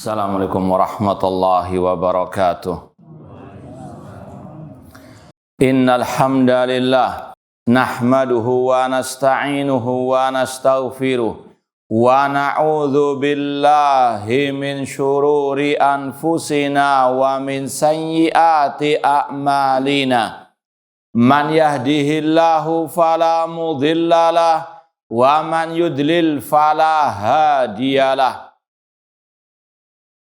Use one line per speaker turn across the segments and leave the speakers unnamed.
Assalamualaikum warahmatullahi wabarakatuh. Innal hamdalillah nahmaduhu wa nasta'inuhu wa nastaghfiruh wa na'udzu billahi min syururi anfusina wa min sayyiati a'malina. Man yahdihillahu fala mudhillalah wa man yudlil fala hadiyalah.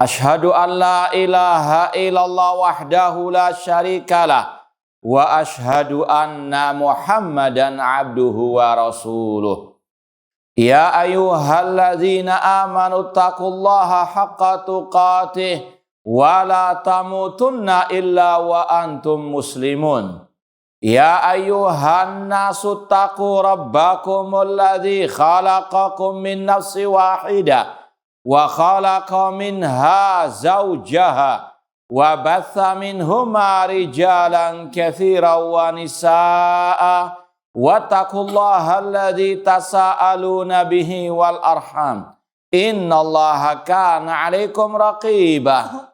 Ashhadu an la ilaha illallah wahdahu la syarikalah wa ashhadu anna Muhammadan abduhu wa rasuluh. Ya ayyuhalladzina amanu taqullaha haqqa tuqatih wa la tamutunna illa wa antum muslimun. Ya ayyuhan nasu taqu rabbakumul ladzi khalaqakum min nafsin wahidah wa khalaqa minha zawjaha wa batha minhuma rijalan katsiran wa nisaa'a wattaqullaha alladzi tasaaluna bihi wal arham innallaha kana 'alaikum raqiba.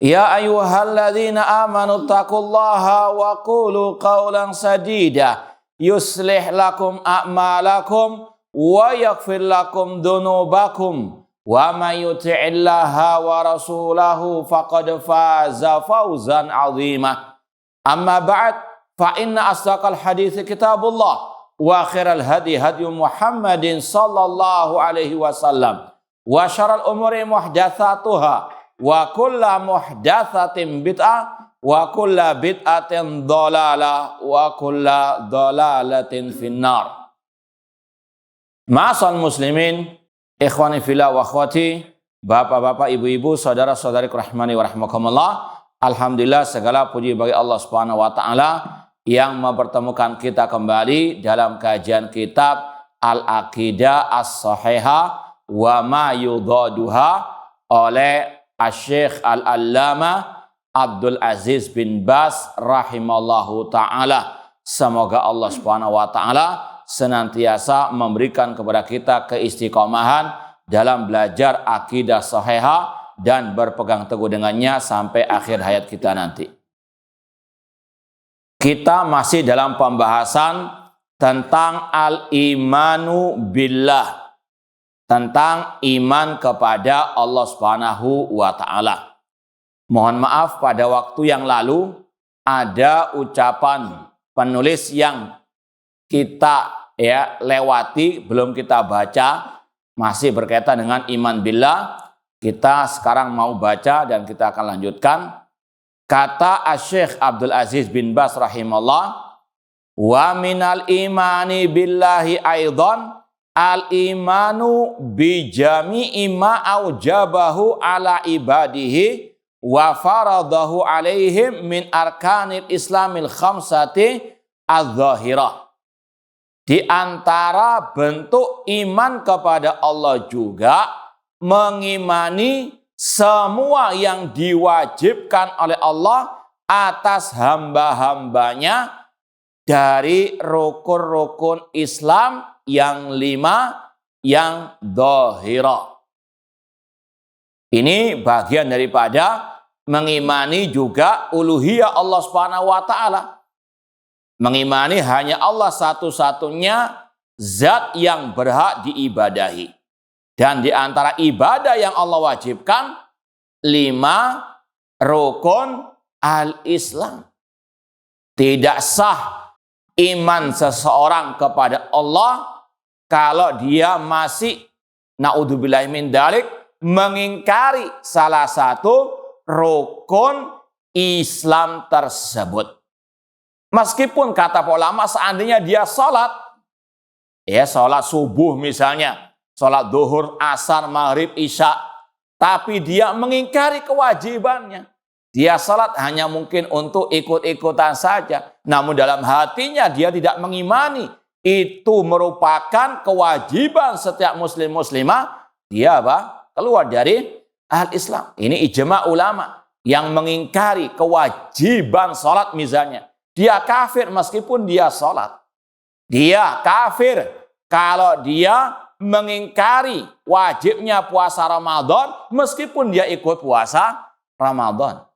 Ya ayyuhalladzina amanu taqullaha wa qulu qawlan sadida yuslih lakum a'malakum wa yaghfir lakum dhunubakum wa may yuti'illaha wa rasulahu faqad faza fawzan 'azima. Amma ba'd, fa inna asdaqal hadits kitabullah wa khairal hadi hadi Muhammadin sallallahu alaihi wasallam wa syarrul umuri muhdatsatuha wa kullu muhdatsatin bid'ah wa kullu bid'atin dhalalah wa kullu dhalalatin finnar. Ma'asal muslimin, ikhwani fillah wa akhwati, bapak-bapak, ibu-ibu, saudara-saudari rahmani wa rahmakumullah. Alhamdulillah, segala puji bagi Allah Subhanahu wa taala yang mempertemukan kita kembali dalam kajian kitab Al-Aqidah As-Shahihah wa ma yudaduha oleh Asy-Syaikh Al-Allamah Abdul Aziz bin Baz rahimallahu taala. Semoga Allah Subhanahu wa taala senantiasa memberikan kepada kita keistiqomahan dalam belajar akidah sahihah dan berpegang teguh dengannya sampai akhir hayat kita nanti. Kita masih dalam pembahasan tentang al-imanu billah, tentang iman kepada Allah Subhanahu wa taala. Mohon maaf, pada waktu yang lalu ada ucapan penulis yang kita lewati, belum kita baca, masih berkaitan dengan iman billah. Kita sekarang mau baca dan kita akan lanjutkan. Kata Asy-Syaikh Abdul Aziz bin Baz rahimahullah, wa minal imani billahi aidan al-imanu bi jami'i ma aujabahu ala ibadihi wa faradahu alaihim min arkanil islamil khamsati adz-dzahirah. Di antara bentuk iman kepada Allah juga mengimani semua yang diwajibkan oleh Allah atas hamba-hambanya dari rukun-rukun Islam yang 5 yang dzahirah. Ini bagian daripada mengimani juga uluhiyah Allah Subhanahu wa taala. Mengimani hanya Allah satu-satunya zat yang berhak diibadahi. Dan di antara ibadah yang Allah wajibkan 5 rukun al-Islam. Tidak sah iman seseorang kepada Allah kalau dia masih naudzubillahi min dzalik mengingkari salah satu rukun Islam tersebut. Meskipun kata ulama seandainya dia sholat subuh misalnya, sholat duhur, asar, maghrib, isya, tapi dia mengingkari kewajibannya. Dia sholat hanya mungkin untuk ikut-ikutan saja, namun dalam hatinya dia tidak mengimani itu merupakan kewajiban setiap muslim muslimah. Dia keluar dari al-Islam. Ini ijma ulama yang mengingkari kewajiban sholat misalnya. Dia kafir meskipun dia sholat. Dia kafir kalau dia mengingkari wajibnya puasa Ramadan meskipun dia ikut puasa Ramadan.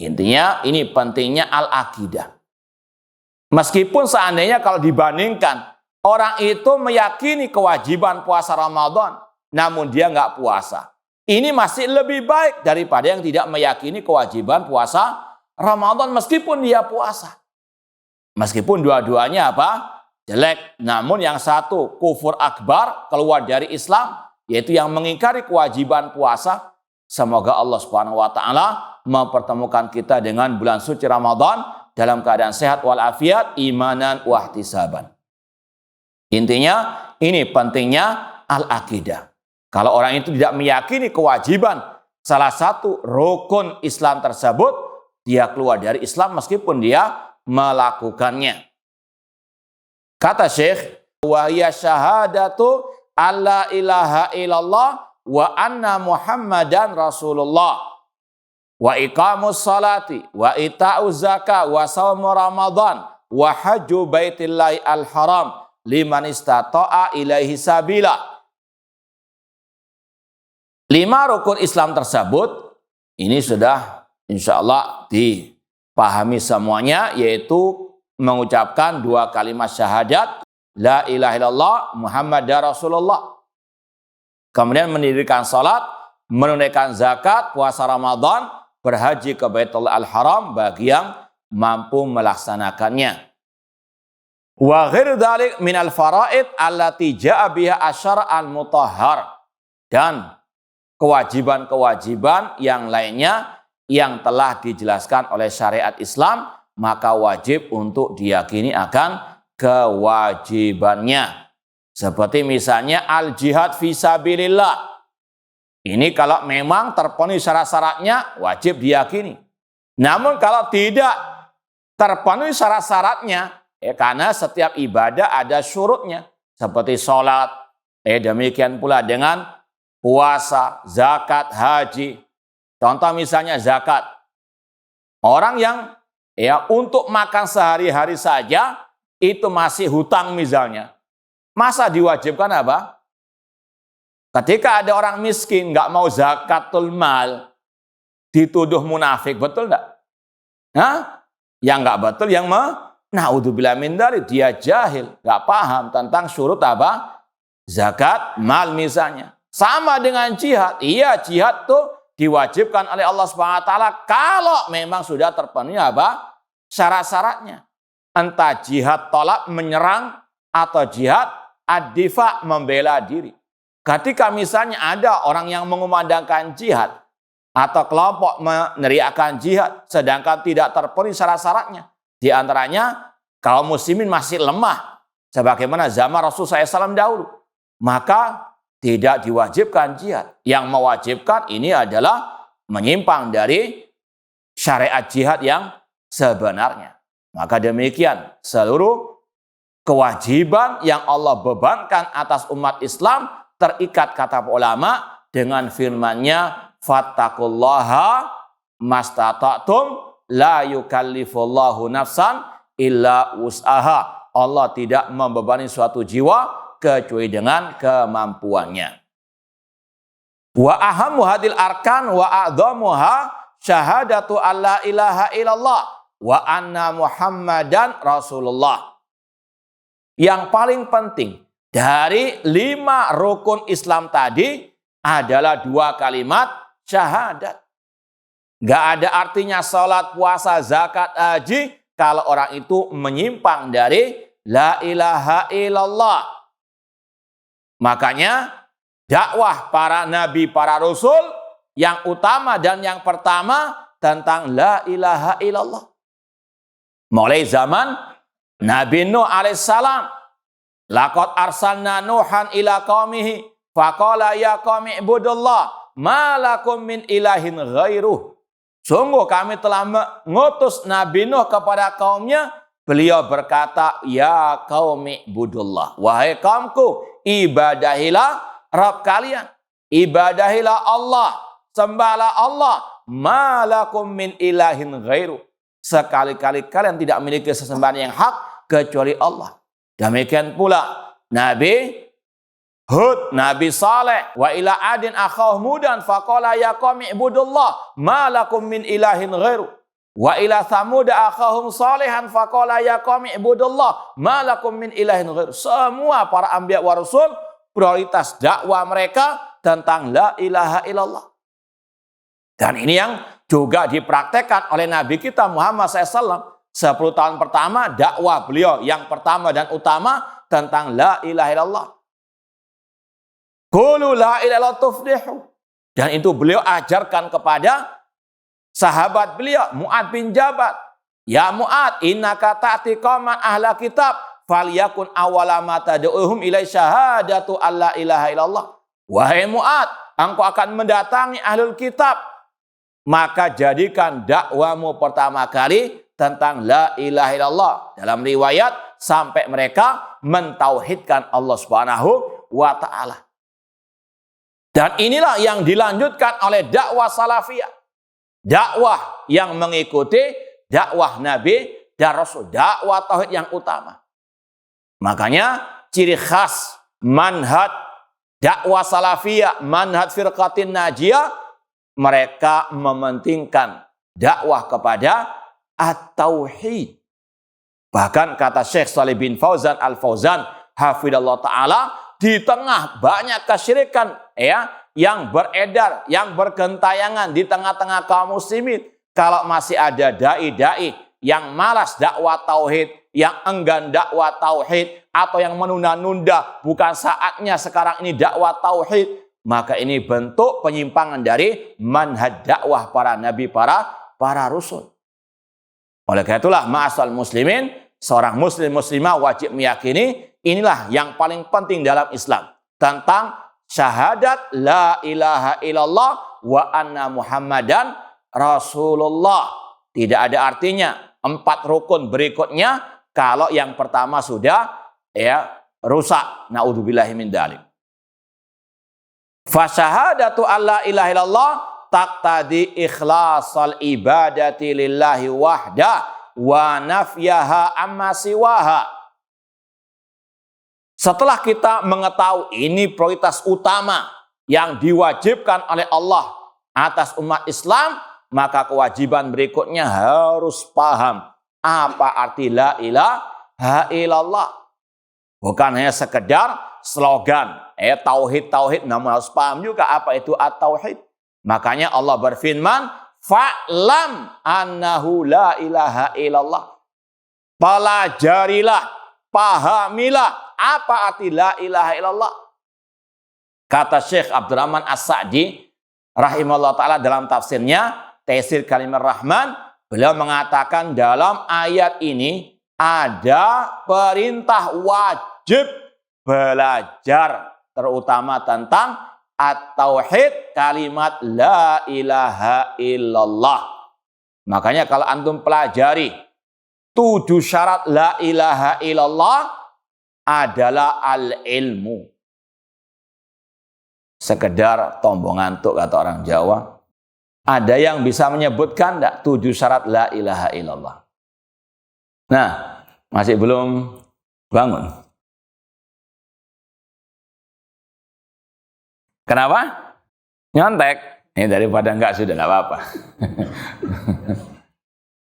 Intinya ini pentingnya al-aqidah. Meskipun seandainya kalau dibandingkan orang itu meyakini kewajiban puasa Ramadan namun dia nggak puasa, ini masih lebih baik daripada yang tidak meyakini kewajiban puasa Ramadan meskipun dia puasa. Meskipun dua-duanya apa? Jelek. Namun yang satu kufur akbar, keluar dari Islam, yaitu yang mengingkari kewajiban puasa. Semoga Allah Subhanahu wa taala mempertemukan kita dengan bulan suci Ramadan dalam keadaan sehat walafiat, imanan wa ihtisaban. Intinya ini pentingnya al-aqidah. Kalau orang itu tidak meyakini kewajiban salah satu rukun Islam tersebut, dia keluar dari Islam meskipun dia melakukannya. Kata Syekh, wa hiya syahadatu alla ilaha illallah wa anna Muhammadan Rasulullah wa iqamus salati wa ita'uz zakah wa shaumu Ramadan wa hajju baitillahi al-haram liman istata'a ilaihi sabila. 5 rukun Islam tersebut ini sudah insyaallah dipahami semuanya, yaitu mengucapkan 2 kalimat syahadat la ilaha illallah Muhammadar Rasulullah, kemudian mendirikan salat, menunaikan zakat, puasa Ramadan, berhaji ke Baitul Al-Haram bagi yang mampu melaksanakannya. Wa ghairu dzalik minal faraid allati jaa biha asyara'an mutahhar, dan kewajiban-kewajiban yang lainnya yang telah dijelaskan oleh syariat Islam, maka wajib untuk diyakini akan kewajibannya. Seperti misalnya al-jihad fisabilillah. Ini kalau memang terpenuhi syarat-syaratnya, wajib diyakini. Namun kalau tidak terpenuhi syarat-syaratnya, karena setiap ibadah ada syurutnya. Seperti sholat, demikian pula dengan puasa, zakat, haji. Contoh misalnya zakat. Orang yang untuk makan sehari-hari saja itu masih hutang misalnya, masa diwajibkan apa? Ketika ada orang miskin nggak mau zakatul mal, dituduh munafik, betul nggak? Yang nggak betul yang naudzubillah min dzalik, dia jahil, nggak paham tentang syurut apa? Zakat mal misalnya. Sama dengan jihad. Iya, jihad tuh diwajibkan oleh Allah Subhanahu wa taala kalau memang sudah terpenuhi apa? Syarat-syaratnya. Entah jihad tolak menyerang atau jihad ad-difa membela diri. Ketika misalnya ada orang yang mengumandangkan jihad atau kelompok meneriakkan jihad sedangkan tidak terpenuhi syarat-syaratnya, di antaranya kaum muslimin masih lemah sebagaimana zaman Rasulullah SAW dahulu, maka tidak diwajibkan jihad. Yang mewajibkan ini adalah menyimpang dari syariat jihad yang sebenarnya. Maka demikian seluruh kewajiban yang Allah bebankan atas umat Islam terikat, kata ulama, dengan firman-Nya fattaqullaha mastata'tum la yukallifullahu nafsan illa wus'aha. Allah tidak membebani suatu jiwa kecuali dengan kemampuannya. Wa ahammu hadil arkan wa a'dhamuha syahadatu alla ilaha illallah wa anna Muhammadan Rasulullah. Yang paling penting dari 5 rukun Islam tadi adalah 2 kalimat syahadat. Gak ada artinya salat, puasa, zakat, haji kalau orang itu menyimpang dari la ilaha illallah. Makanya dakwah para nabi, para rasul yang utama dan yang pertama tentang la ilaha illallah. Mulai zaman Nabi Nuh alaihissalam, laqad arsalna Nuhan ila qaumihi faqala ya qaumi ibudullah ma lakum min ilahin ghairuh. Sungguh kami telah mengutus Nabi Nuh kepada kaumnya. Beliau berkata, ya qaumi ibudullah, wahai kaumku, ibadahilah Rabb kalian, ibadahilah Allah, sembahlah Allah, ma lakum min ilahin ghairuh. Sekali-kali kalian tidak memiliki sesembahan yang hak kecuali Allah. Demikian pula Nabi Hud, Nabi Saleh, wa ila adin akhahum Hudan faqala ya qaumi ibudullah ma lakum min ilahin ghairu. Wa ila Thamud akhahum Salihan faqala ya qaumi ibudullah ma lakum min ilahin ghairu. Semua para anbiya wa rasul prioritas dakwah mereka tentang la ilaha illallah. Dan ini yang juga dipraktekkan oleh Nabi kita Muhammad SAW. 10 tahun pertama dakwah beliau yang pertama dan utama tentang la ilaha illallah. Qulu la ilaha illallah tuflihu. Dan itu beliau ajarkan kepada sahabat beliau, Mu'ad bin Jabal. Ya Mu'ad, innaka ta'ti qauman ahla kitab, falyakun awwala ma tad'uhum ilai syahadatu alla ilaha illallah. Wahai Mu'ad, engkau akan mendatangi ahlul kitab, maka jadikan dakwamu pertama kali tentang la ilaha illallah. Dalam riwayat, sampai mereka mentauhidkan Allah Subhanahu wa ta'ala. Dan inilah yang dilanjutkan oleh dakwah salafiyah. Dakwah yang mengikuti dakwah Nabi dan Rasul. Dakwah tauhid yang utama. Makanya ciri khas manhaj dakwah salafiyah, manhaj firqatin najiyah, mereka mementingkan dakwah kepada at-tauhid. Bahkan kata Syekh Shalih bin Fauzan Al-Fauzan hafidhallahu ta'ala, di tengah banyak kesyirikan yang beredar, yang bergentayangan di tengah-tengah kaum muslimin, kalau masih ada dai-dai yang malas dakwah tauhid, yang enggan dakwah tauhid, atau yang menunda-nunda, bukan saatnya sekarang ini dakwah tauhid, maka ini bentuk penyimpangan dari manhaj dakwah para nabi, para rasul. Oleh karena itulah ma'asal muslimin, seorang muslim muslimah wajib meyakini inilah yang paling penting dalam Islam, tentang syahadat la ilaha illallah wa anna muhammadan rasulullah. Tidak ada artinya 4 rukun berikutnya kalau yang pertama sudah rusak. Naudzubillahi min dzalik. Fa syahadatu alla ilaha illallah taqtadi ikhlasal ibadati lillahi wahda wa nafyaha amma siwaha. Setelah kita mengetahui ini prioritas utama yang diwajibkan oleh Allah atas umat Islam, maka kewajiban berikutnya harus paham apa arti la ilaha illallah. Bukan hanya sekedar slogan, tauhid, namun harus paham juga apa itu at-tauhid. Makanya Allah berfirman, fa'lam annahu la ilaha illallah. Pelajarilah, pahamilah apa arti la ilaha illallah. Kata Syekh Abdurrahman As-Sa'di rahimahullah ta'ala dalam tafsirnya Taisir Kalimur Rahman, beliau mengatakan dalam ayat ini ada perintah wajib belajar terutama tentang at-tauhid, kalimat la ilaha illallah. Makanya kalau antum pelajari 7 syarat la ilaha illallah adalah al-ilmu. Sekedar tombong ngantuk kata orang Jawa. Ada yang bisa menyebutkan enggak 7 syarat la ilaha illallah? Nah, masih belum bangun. Kenapa? Nyontek. Ini daripada enggak sudah enggak apa-apa.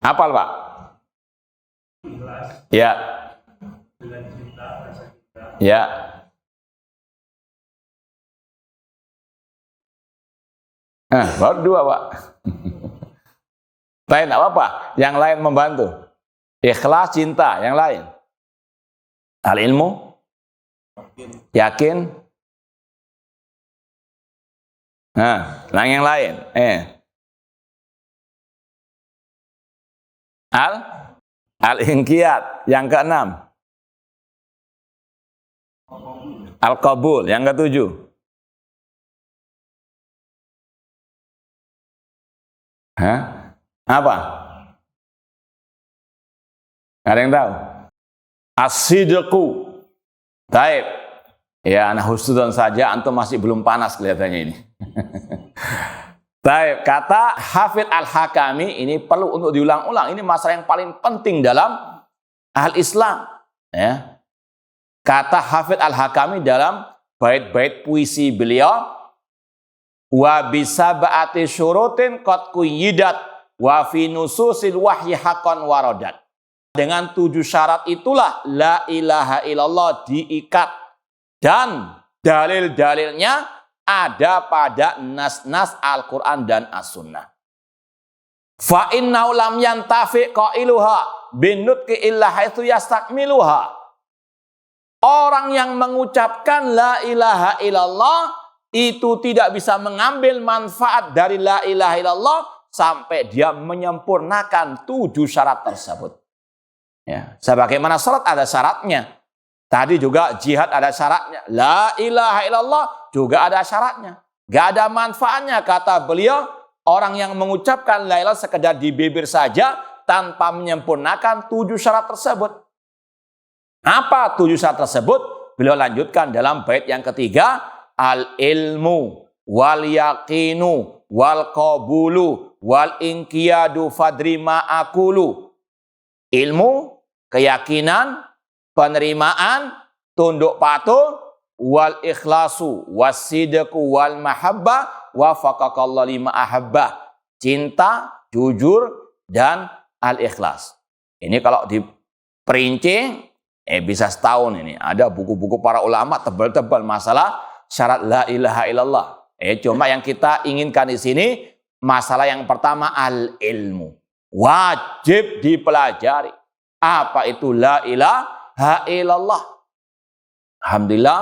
Hafal, Pak? Ya. Ya. Baru 2, Pak. Lain enggak apa-apa. Yang lain membantu. Ikhlas, cinta, yang lain. Al-ilmu, yakin. Yang lain. Al-inqiyad, yang ke-6. Al-qabul, yang ke-7. Apa? Ada yang tahu? As-sidqu. Taib. Ya, anak husnudon saja, antum masih belum panas kelihatannya ini. Taib. Kata Hafidz Al-Hakami, ini perlu untuk diulang-ulang. Ini masalah yang paling penting dalam al-Islam. Ya. Kata Hafidz Al-Hakami dalam bait-bait puisi beliau, wa bisab'ati syurutin qad quyyidat wa fi nususil wahyi haqqan waradat. Dengan 7 syarat itulah la ilaha illallah diikat, dan dalil-dalilnya ada pada nas-nas Al-Quran dan As-Sunnah. Fa innahu lam yantafi qailuha binutqi illa haitsu yastakmiluha. Orang yang mengucapkan la ilaha illallah itu tidak bisa mengambil manfaat dari la ilaha illallah sampai dia menyempurnakan 7 syarat tersebut. Ya, sebagaimana salat ada syaratnya. Tadi juga jihad ada syaratnya. La ilaha illallah juga ada syaratnya. Gak ada manfaatnya, kata beliau, orang yang mengucapkan la ilaha sekedar di bibir saja tanpa menyempurnakan 7 syarat tersebut. Apa 7 syarat tersebut? Beliau lanjutkan dalam bait yang ketiga, al-ilmu wal yaqinu wal qabulu wal inqiyadu fadri ma'akulu. Ilmu, keyakinan, penerimaan, tunduk patuh, wal ikhlasu wasidqu wal mahabbah wa faqaqallahu lima ahabbah. Cinta, jujur, dan al-ikhlas. Ini kalau diperinci bisa setahun ini. Ada buku-buku para ulama tebal-tebal masalah syarat la ilaha illallah. Cuma yang kita inginkan di sini masalah yang pertama al-ilmu. Wajib dipelajari. Apa itu la ilaha illallah? Alhamdulillah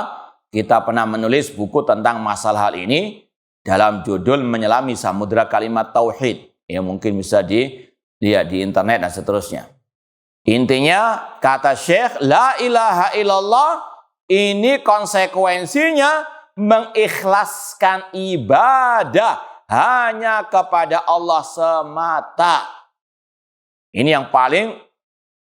kita pernah menulis buku tentang masalah hal ini dalam judul Menyelami Samudra Kalimat Tauhid. Mungkin bisa dilihat di internet dan seterusnya. Intinya kata Syekh, la ilaha illallah ini konsekuensinya mengikhlaskan ibadah hanya kepada Allah semata. Ini yang paling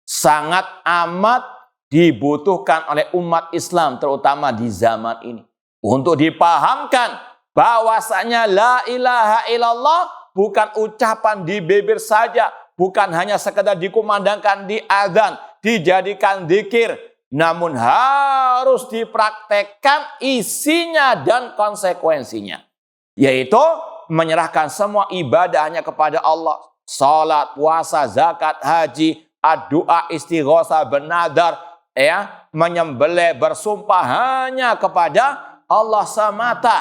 sangat amat dibutuhkan oleh umat Islam, terutama di zaman ini. Untuk dipahamkan bahwasanya la ilaha illallah bukan ucapan di bibir saja, bukan hanya sekedar dikumandangkan di azan, dijadikan zikir, namun harus dipraktekkan isinya dan konsekuensinya. Yaitu menyerahkan semua ibadah hanya kepada Allah. Salat, puasa, zakat, haji, doa, istighosa, bernadar, menyembelih, bersumpah hanya kepada Allah semata.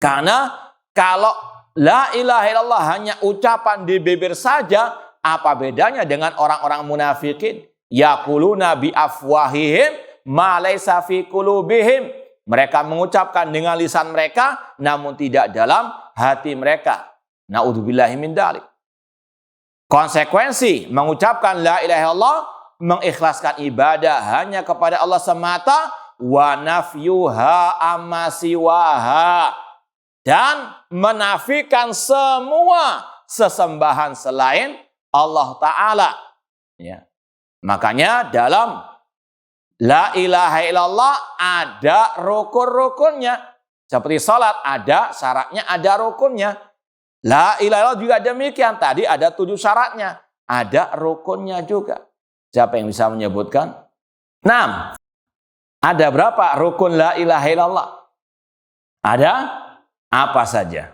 Karena kalau la ilaha illallah hanya ucapan di bibir saja, apa bedanya dengan orang-orang munafikin? Yaquluna bi afwahihim ma laysa fi qulubihim. Mereka mengucapkan dengan lisan mereka namun tidak dalam hati mereka. Naudzubillahi min dzalik. Konsekuensi mengucapkan la ilaha illallah, mengikhlaskan ibadah hanya kepada Allah semata, wa nafyuha amma siwaha, dan menafikan semua sesembahan selain Allah Ta'ala. Ya. Makanya dalam la ilaha illallah ada rukun-rukunnya. Seperti salat ada syaratnya, ada rukunnya. La ilaha illallah juga demikian. Tadi ada 7 syaratnya. Ada rukunnya juga. Siapa yang bisa menyebutkan? 6. Ada berapa rukun la ilaha illallah? Ada apa saja?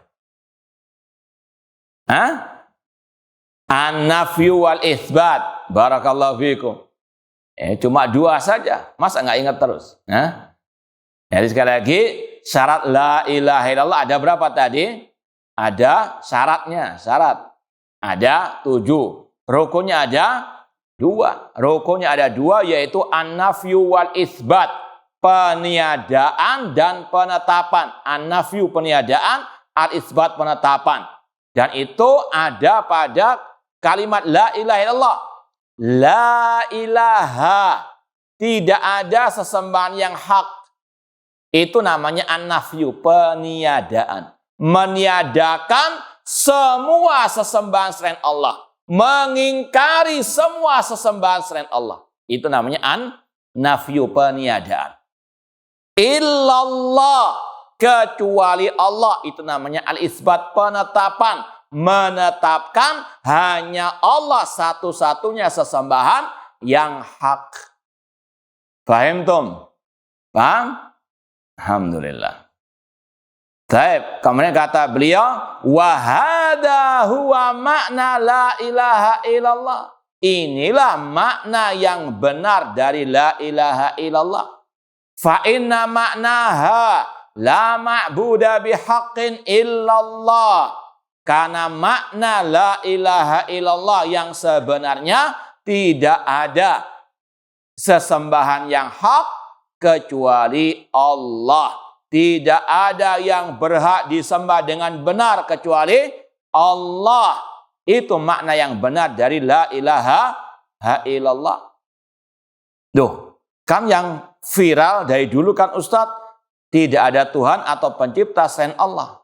An-nafyu wal itsbat. Barakallahu fikum. Cuma 2 saja. Masa nggak ingat terus? Jadi sekali lagi, syarat la ilaha illallah ada berapa tadi? Ada syaratnya. Syarat ada 7. Rukunnya ada 2. Rukunnya ada 2, yaitu an-nafyu wal itsbat. Peniadaan dan penetapan. An-nafyu peniadaan, al-itsbat penetapan. Dan itu ada pada kalimat la ilaha illallah. La ilaha, tidak ada sesembahan yang hak. Itu namanya an-nafyu, peniadaan. Meniadakan semua sesembahan selain Allah. Mengingkari semua sesembahan selain Allah. Itu namanya an-nafyu, peniadaan. Illallah, kecuali Allah, itu namanya al-itsbat, penetapan. Menetapkan hanya Allah satu-satunya sesembahan yang hak. Paham, Tom? Paham? Alhamdulillah. Baik, kemudian kata beliau, wa hadza huwa makna la ilaha illallah. Inilah makna yang benar dari la ilaha illallah. Fa inna maknaha la ma'buda bihaqqin illallah. Karena makna la ilaha illallah yang sebenarnya tidak ada sesembahan yang hak kecuali Allah. Tidak ada yang berhak disembah dengan benar kecuali Allah. Itu makna yang benar dari la ilaha illallah. Duh, kan yang viral dari dulu kan Ustadz, tidak ada Tuhan atau pencipta selain Allah.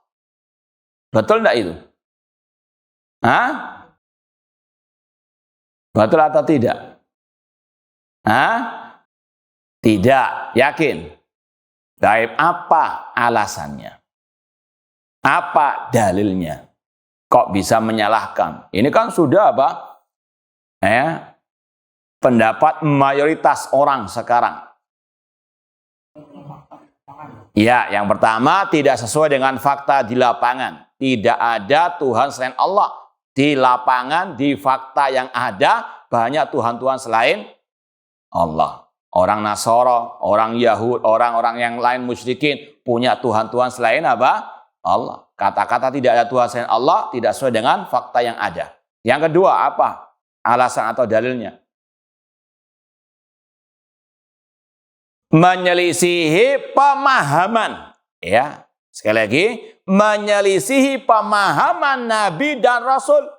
Betul enggak itu? Hah? Betul atau tidak? Hah? Tidak, yakin. Baik, apa alasannya? Apa dalilnya? Kok bisa menyalahkan? Ini kan sudah apa? Pendapat mayoritas orang sekarang. Ya, yang pertama tidak sesuai dengan fakta di lapangan. Tidak ada Tuhan selain Allah. Di lapangan, di fakta yang ada, banyak Tuhan-Tuhan selain Allah. Orang Nasara, orang Yahud, orang-orang yang lain musyrikin punya Tuhan-Tuhan selain apa? Allah. Kata-kata tidak ada Tuhan selain Allah tidak sesuai dengan fakta yang ada. Yang kedua, apa alasan atau dalilnya? Menyelisihi pemahaman. Ya, sekali lagi, menyelisihi pemahaman Nabi dan Rasul.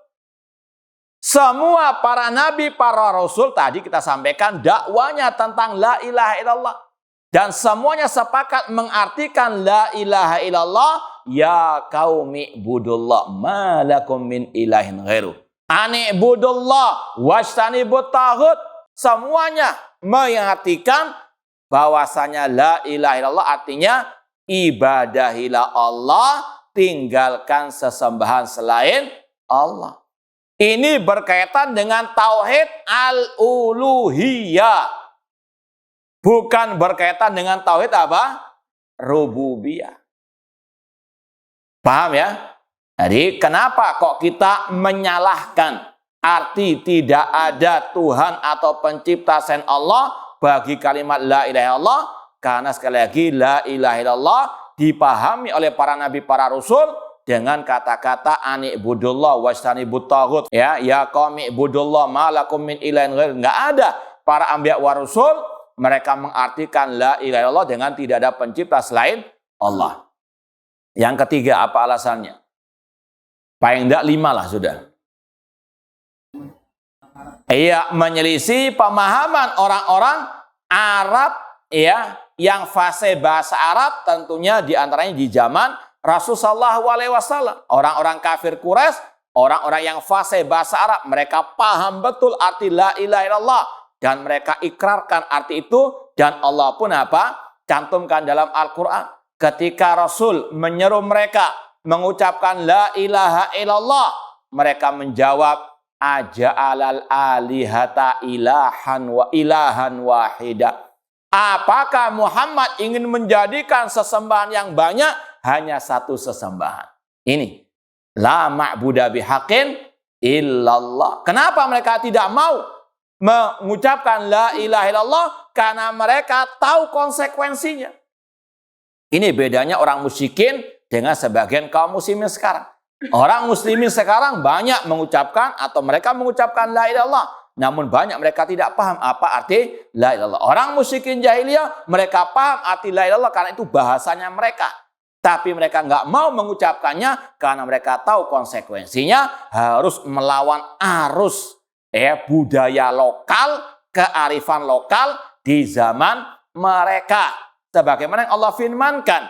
Semua para nabi, para rasul tadi kita sampaikan dakwanya tentang la ilaha illallah. Dan semuanya sepakat mengartikan la ilaha illallah, ya qaumi ibudullah ma lakum min ilahin ghairu. Ani ibudullah wajtanibut taghut. Semuanya mengartikan bahwasanya la ilaha illallah artinya ibadahilah Allah, tinggalkan sesembahan selain Allah. Ini berkaitan dengan tauhid al-uluhiyah. Bukan berkaitan dengan tauhid apa? Rububiyah. Paham ya? Jadi kenapa kok kita menyalahkan arti tidak ada Tuhan atau pencipta selain Allah bagi kalimat la ilaha illallah? Karena sekali lagi la ilaha illallah dipahami oleh para nabi, para rasul dengan kata-kata ani ibudullah wajtanibut taghut. Ya qaumi ibudullah ma lakum min ilahin ghair. Enggak ada para anbiya wa rasul mereka mengartikan la ilaha illallah dengan tidak ada pencipta selain Allah. Yang ketiga, apa alasannya? Paling enggak 5 lah sudah. Iya, menyelisih pemahaman orang-orang Arab ya yang fasih bahasa Arab, tentunya diantaranya di zaman Rasulullah SAW. Orang-orang kafir Quraisy, orang-orang yang fasih bahasa Arab, mereka paham betul arti la ilaha illallah dan mereka ikrarkan arti itu, dan Allah pun apa? Cantumkan dalam Al-Qur'an. Ketika Rasul menyeru mereka mengucapkan la ilaha illallah, mereka menjawab aja'alal alihata ilahan wahida. Apakah Muhammad ingin menjadikan sesembahan yang banyak hanya satu sesembahan? Ini la ma'buda bihaqqin illallah. Kenapa mereka tidak mau mengucapkan la ilaha illallah? Karena mereka tahu konsekuensinya. Ini bedanya orang musyrikin dengan sebagian kaum muslimin sekarang. Orang muslimin sekarang banyak mengucapkan atau mereka mengucapkan la ilaha illallah, namun banyak mereka tidak paham apa arti la ilaha illallah. Orang musyrikin jahiliyah mereka paham arti la ilaha illallah karena itu bahasanya mereka. Tapi mereka nggak mau mengucapkannya karena mereka tahu konsekuensinya harus melawan arus budaya lokal, kearifan lokal di zaman mereka. Sebagaimana yang Allah firmankan,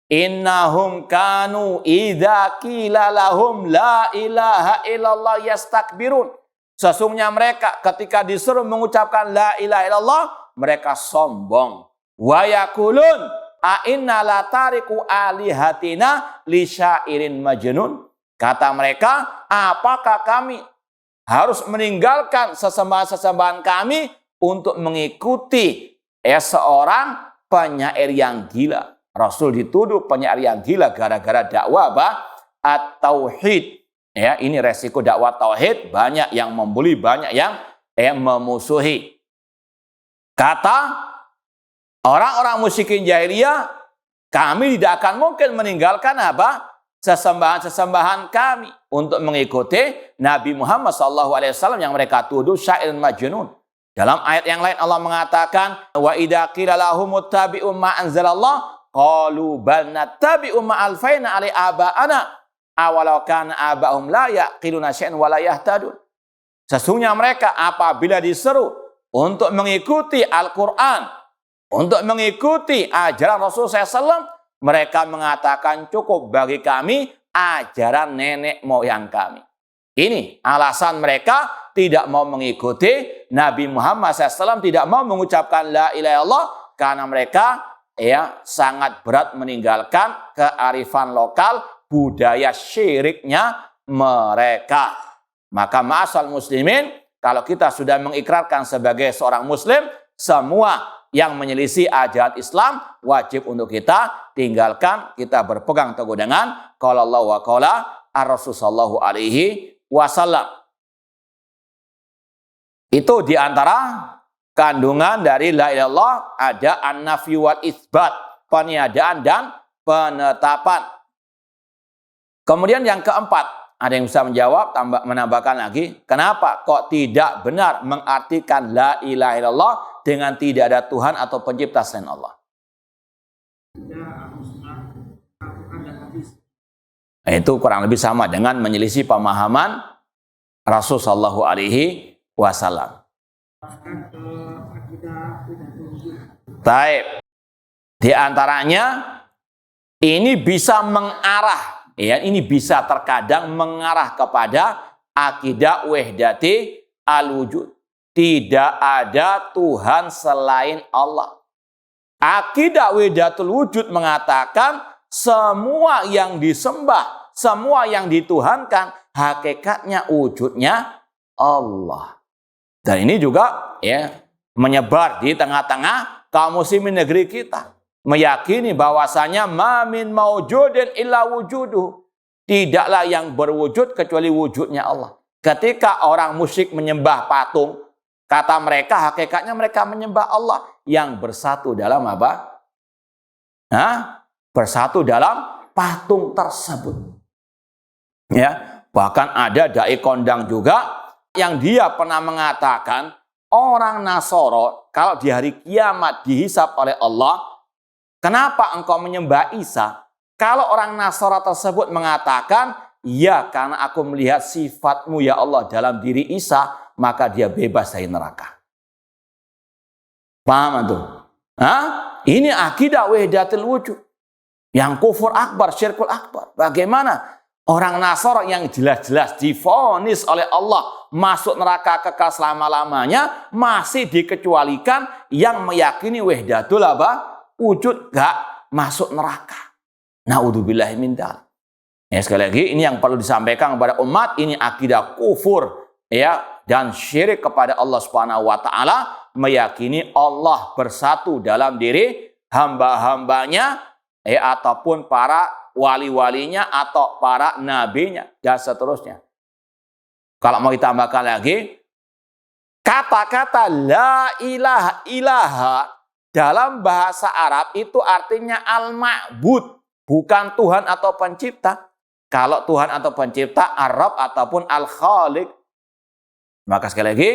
innahum kanu idza qila lahum la ilaha illallah yastakbirun. Sesungguhnya mereka ketika disuruh mengucapkan la ilaha illallah, mereka sombong. Wa yaqulun a inna la tariku alihatina li syairin majnun. Kata mereka, apakah kami harus meninggalkan sesembahan-sesembahan kami untuk mengikuti seorang penyair yang gila? Rasul dituduh penyair yang gila gara-gara dakwah apa? At-tauhid. Ya, ini resiko dakwah tauhid, banyak yang membuli, banyak yang memusuhi. Kata orang-orang musyrikin jahiliyah, kami tidak akan mungkin meninggalkan apa? Sesembahan-sesembahan kami untuk mengikuti Nabi Muhammad SAW yang mereka tuduh syair majnun. Dalam ayat yang lain Allah mengatakan, wa idza qila lahum ittabi'u ma anzalallah qalu bal nattabi'u ma alfaina ali aba'ana awalau kana aba'hum la yaqiluna syai'an wa la yahtadun. Sesungguhnya mereka apabila diseru untuk mengikuti Al-Qur'an, untuk mengikuti ajaran Rasulullah SAW, mereka mengatakan cukup bagi kami ajaran nenek moyang kami. Ini alasan mereka tidak mau mengikuti Nabi Muhammad SAW, tidak mau mengucapkan la ilaha illallah, karena mereka sangat berat meninggalkan kearifan lokal, budaya syiriknya mereka. Maka ma'asal muslimin, kalau kita sudah mengikrarkan sebagai seorang muslim, semua yang menyelisih ajaran Islam wajib untuk kita tinggalkan, kita berpegang teguh dengan qala Allah wa qala ar-Rasul sallallahu alaihi wasallam. Itu diantara kandungan dari la ilaha illallah, ada an-nafyu wal itsbat, peniadaan dan penetapan. Kemudian yang keempat, ada yang bisa menjawab, menambahkan lagi, kenapa kok tidak benar mengartikan la ilaha illallah dengan tidak ada Tuhan atau pencipta selain Allah? Itu kurang lebih sama dengan menyelisih pemahaman Rasul sallallahu alaihi wasallam. Baik. Di antaranya ini bisa mengarah, ini bisa terkadang mengarah kepada akidah wahdati al-wujud. Tidak ada Tuhan selain Allah. Akidah wahdatul wujud mengatakan semua yang disembah, semua yang dituhankan, hakikatnya wujudnya Allah. Dan ini juga menyebar di tengah-tengah kaum muslimin negeri kita. Meyakini bahwasanya ma min maujudin illa wujuduh. Tidaklah yang berwujud kecuali wujudnya Allah. Ketika orang musyrik menyembah patung, kata mereka hakikatnya mereka menyembah Allah yang bersatu dalam apa? Bersatu dalam patung tersebut. Ya, bahkan ada dai kondang juga yang dia pernah mengatakan orang Nasoro kalau di hari kiamat dihisab oleh Allah, kenapa engkau menyembah Isa? Kalau orang Nasara tersebut mengatakan, ya karena aku melihat sifatmu ya Allah dalam diri Isa, maka dia bebas dari neraka. Paham tuh? Ini akidah wahdatul wujud. Yang kufur akbar, syirkul akbar. Bagaimana orang Nasara yang jelas-jelas divonis oleh Allah masuk neraka kekal selama-lamanya, masih dikecualikan yang meyakini wahdatul wujud gak masuk neraka. Naudzubillahi min dzalik. Sekali lagi ini yang perlu disampaikan kepada umat, ini akidah kufur dan syirik kepada Allah Subhanahu wa taala, meyakini Allah bersatu dalam diri hamba-hambanya ataupun para wali-walinya atau para nabinya dan seterusnya. Kalau mau ditambahkan lagi, kata-kata la ilaha ilaha dalam bahasa Arab itu artinya al-ma'bud, bukan Tuhan atau pencipta. Kalau Tuhan atau pencipta, Arab ataupun al-khaliq. Maka sekali lagi,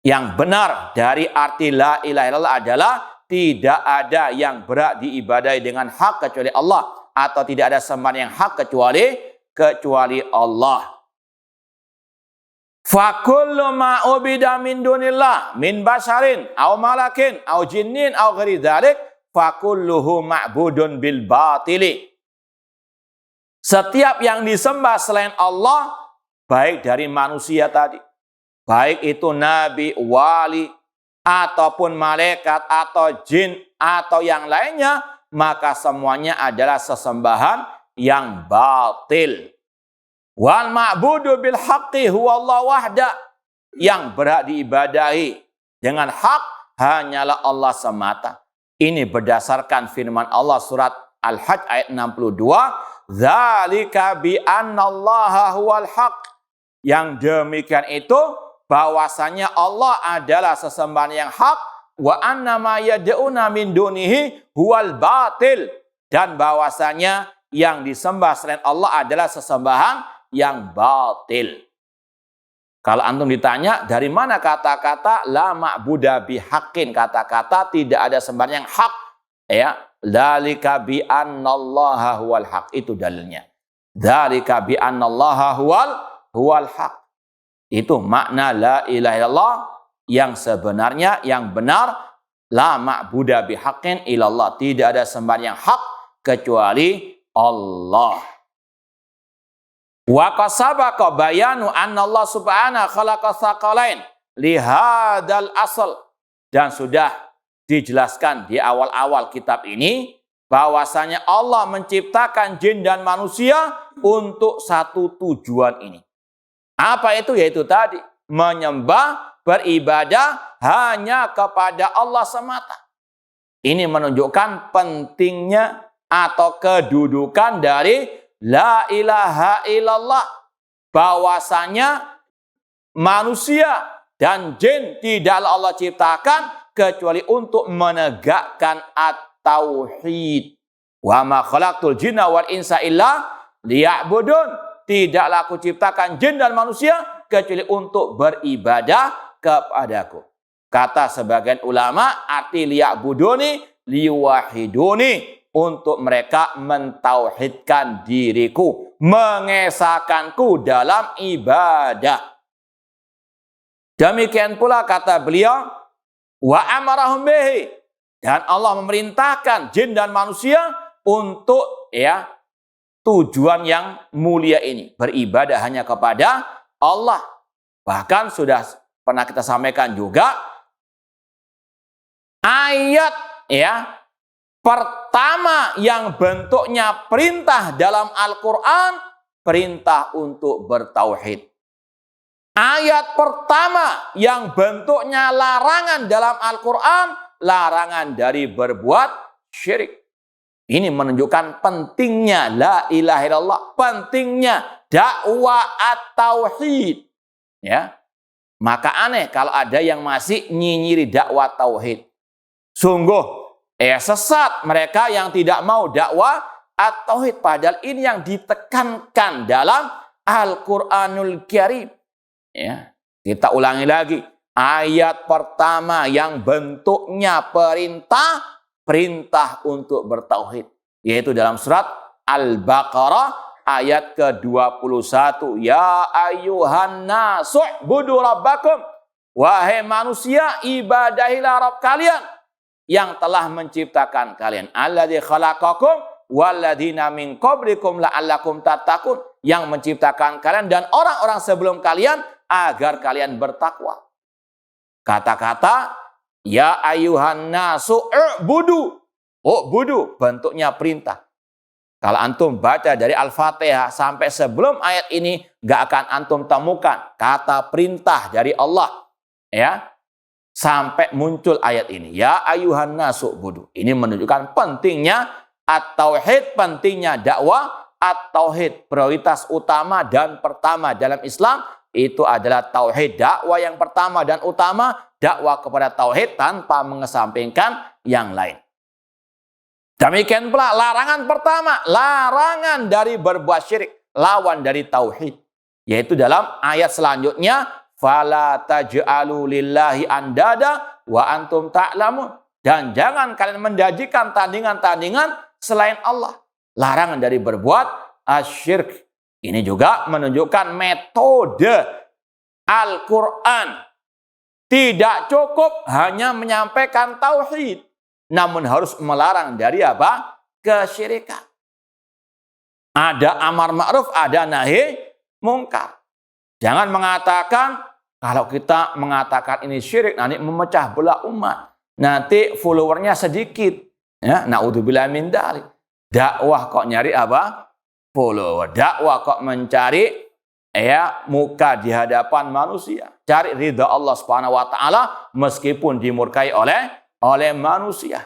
yang benar dari arti la ilaha illallah adalah tidak ada yang berhak diibadahi dengan hak kecuali Allah, atau tidak ada sembahan yang hak kecuali Allah. Fa kullu ma ubida min dunillah min basharin aw malakin aw jinnin aw ghairi dzalik fa kulluhu ma'budun bil batili. Setiap yang disembah selain Allah, baik dari manusia tadi, baik itu nabi, wali, ataupun malaikat, atau jin, atau yang lainnya, maka semuanya adalah sesembahan yang batil. Wal ma'budu bil haqqi huwa Allah wahda. Yang berhak diibadahi dengan hak hanyalah Allah semata. Ini berdasarkan firman Allah surat Al-Hajj ayat 62. Dzalika bi annallaha huwal haq. Yang demikian itu bahwasanya Allah adalah sesembahan yang hak, wa annama yad'una min dunihi huwal batil, dan bahwasanya yang disembah selain Allah adalah sesembahan yang batil. Kalau antum ditanya dari mana kata-kata la ma'buda bihaqqin, kata-kata tidak ada sembahan yang hak, ya, dzalika bi annallaha huwal haq, itu dalilnya. Dzalika bi annallaha huwal haq. Itu makna la ilaha illallah yang sebenarnya, yang benar. La ma'buda bihaqqin illallah, tidak ada sembahan yang hak kecuali Allah. Wa qasabaqa bayanu anna Allah subhanahu khalaqa tsaqalain li hadzal asl, dan sudah dijelaskan di awal-awal kitab ini bahwasanya Allah menciptakan jin dan manusia untuk satu tujuan ini. Apa itu? Yaitu tadi menyembah, beribadah hanya kepada Allah semata. Ini menunjukkan pentingnya atau kedudukan dari la ilaha illallah, bahwasanya manusia dan jin tidaklah Allah ciptakan kecuali untuk menegakkan at-tauhid. Wa ma khalaqtul jinna wal insa illa liya'budun. Tidaklah aku ciptakan jin dan manusia kecuali untuk beribadah kepadaku. Kata sebagian ulama, arti liya'buduni liwahiduni, untuk mereka mentauhidkan diriku, mengesahkanku dalam ibadah. Demikian pula kata beliau, wa amarahum bihi, dan Allah memerintahkan jin dan manusia untuk tujuan yang mulia ini, beribadah hanya kepada Allah. Bahkan sudah pernah kita sampaikan juga ayat pertama yang bentuknya perintah dalam Al-Quran, perintah untuk bertauhid. Ayat pertama yang bentuknya larangan dalam Al-Quran, larangan dari berbuat syirik. Ini menunjukkan pentingnya la ilaha illallah, pentingnya dakwah at-tauhid. Ya. Maka aneh kalau ada yang masih nyinyiri dakwah tauhid. Sungguh sesat mereka yang tidak mau dakwah at-tauhid, padahal ini yang ditekankan dalam Al-Qur'anul Karim. Ya. Kita ulangi lagi. Ayat pertama yang bentuknya perintah untuk bertauhid, yaitu dalam surat Al-Baqarah ayat ke-21. Ya ayyuhan nasu budu rabbakum. Wahai manusia, ibadahilah Rabb kalian yang telah menciptakan kalian. Alladzi khalaqakum walladzina min qablikum la'allakum tattaqun, yang menciptakan kalian dan orang-orang sebelum kalian agar kalian bertakwa. Kata-kata ya ayyuhan nasu u'budu. U'budu bentuknya perintah. Kalau antum baca dari Al-Fatihah sampai sebelum ayat ini, gak akan antum temukan kata perintah dari Allah. Ya. Sampai muncul ayat ini. Ya ayyuhan nasu u'budu. Ini menunjukkan pentingnya at-tauhid, pentingnya dakwah at-tauhid. Prioritas utama dan pertama dalam Islam itu adalah tauhid. Dakwah yang pertama dan utama, dakwah kepada tauhid tanpa mengesampingkan yang lain. Demikian pula larangan pertama, larangan dari berbuat syirik, lawan dari tauhid. Yaitu dalam ayat selanjutnya, fala taj'alu lillahi andada wa antum ta'lamun. Dan jangan kalian menjadikan tandingan-tandingan selain Allah. Larangan dari berbuat asyirk. Ini juga menunjukkan metode Al-Quran. Tidak cukup hanya menyampaikan tauhid, namun harus melarang dari apa? Kesyirikan. Ada amar ma'ruf, ada nahi mungkar. Jangan mengatakan, kalau kita mengatakan ini syirik, nanti memecah belah umat. Nanti followernya sedikit. Ya, na'udzubillah min dzalik. Dakwah kok nyari apa? Follower. Dakwah kok mencari muka di hadapan manusia. Cari ridha Allah Subhanahu wa taala meskipun dimurkai oleh manusia.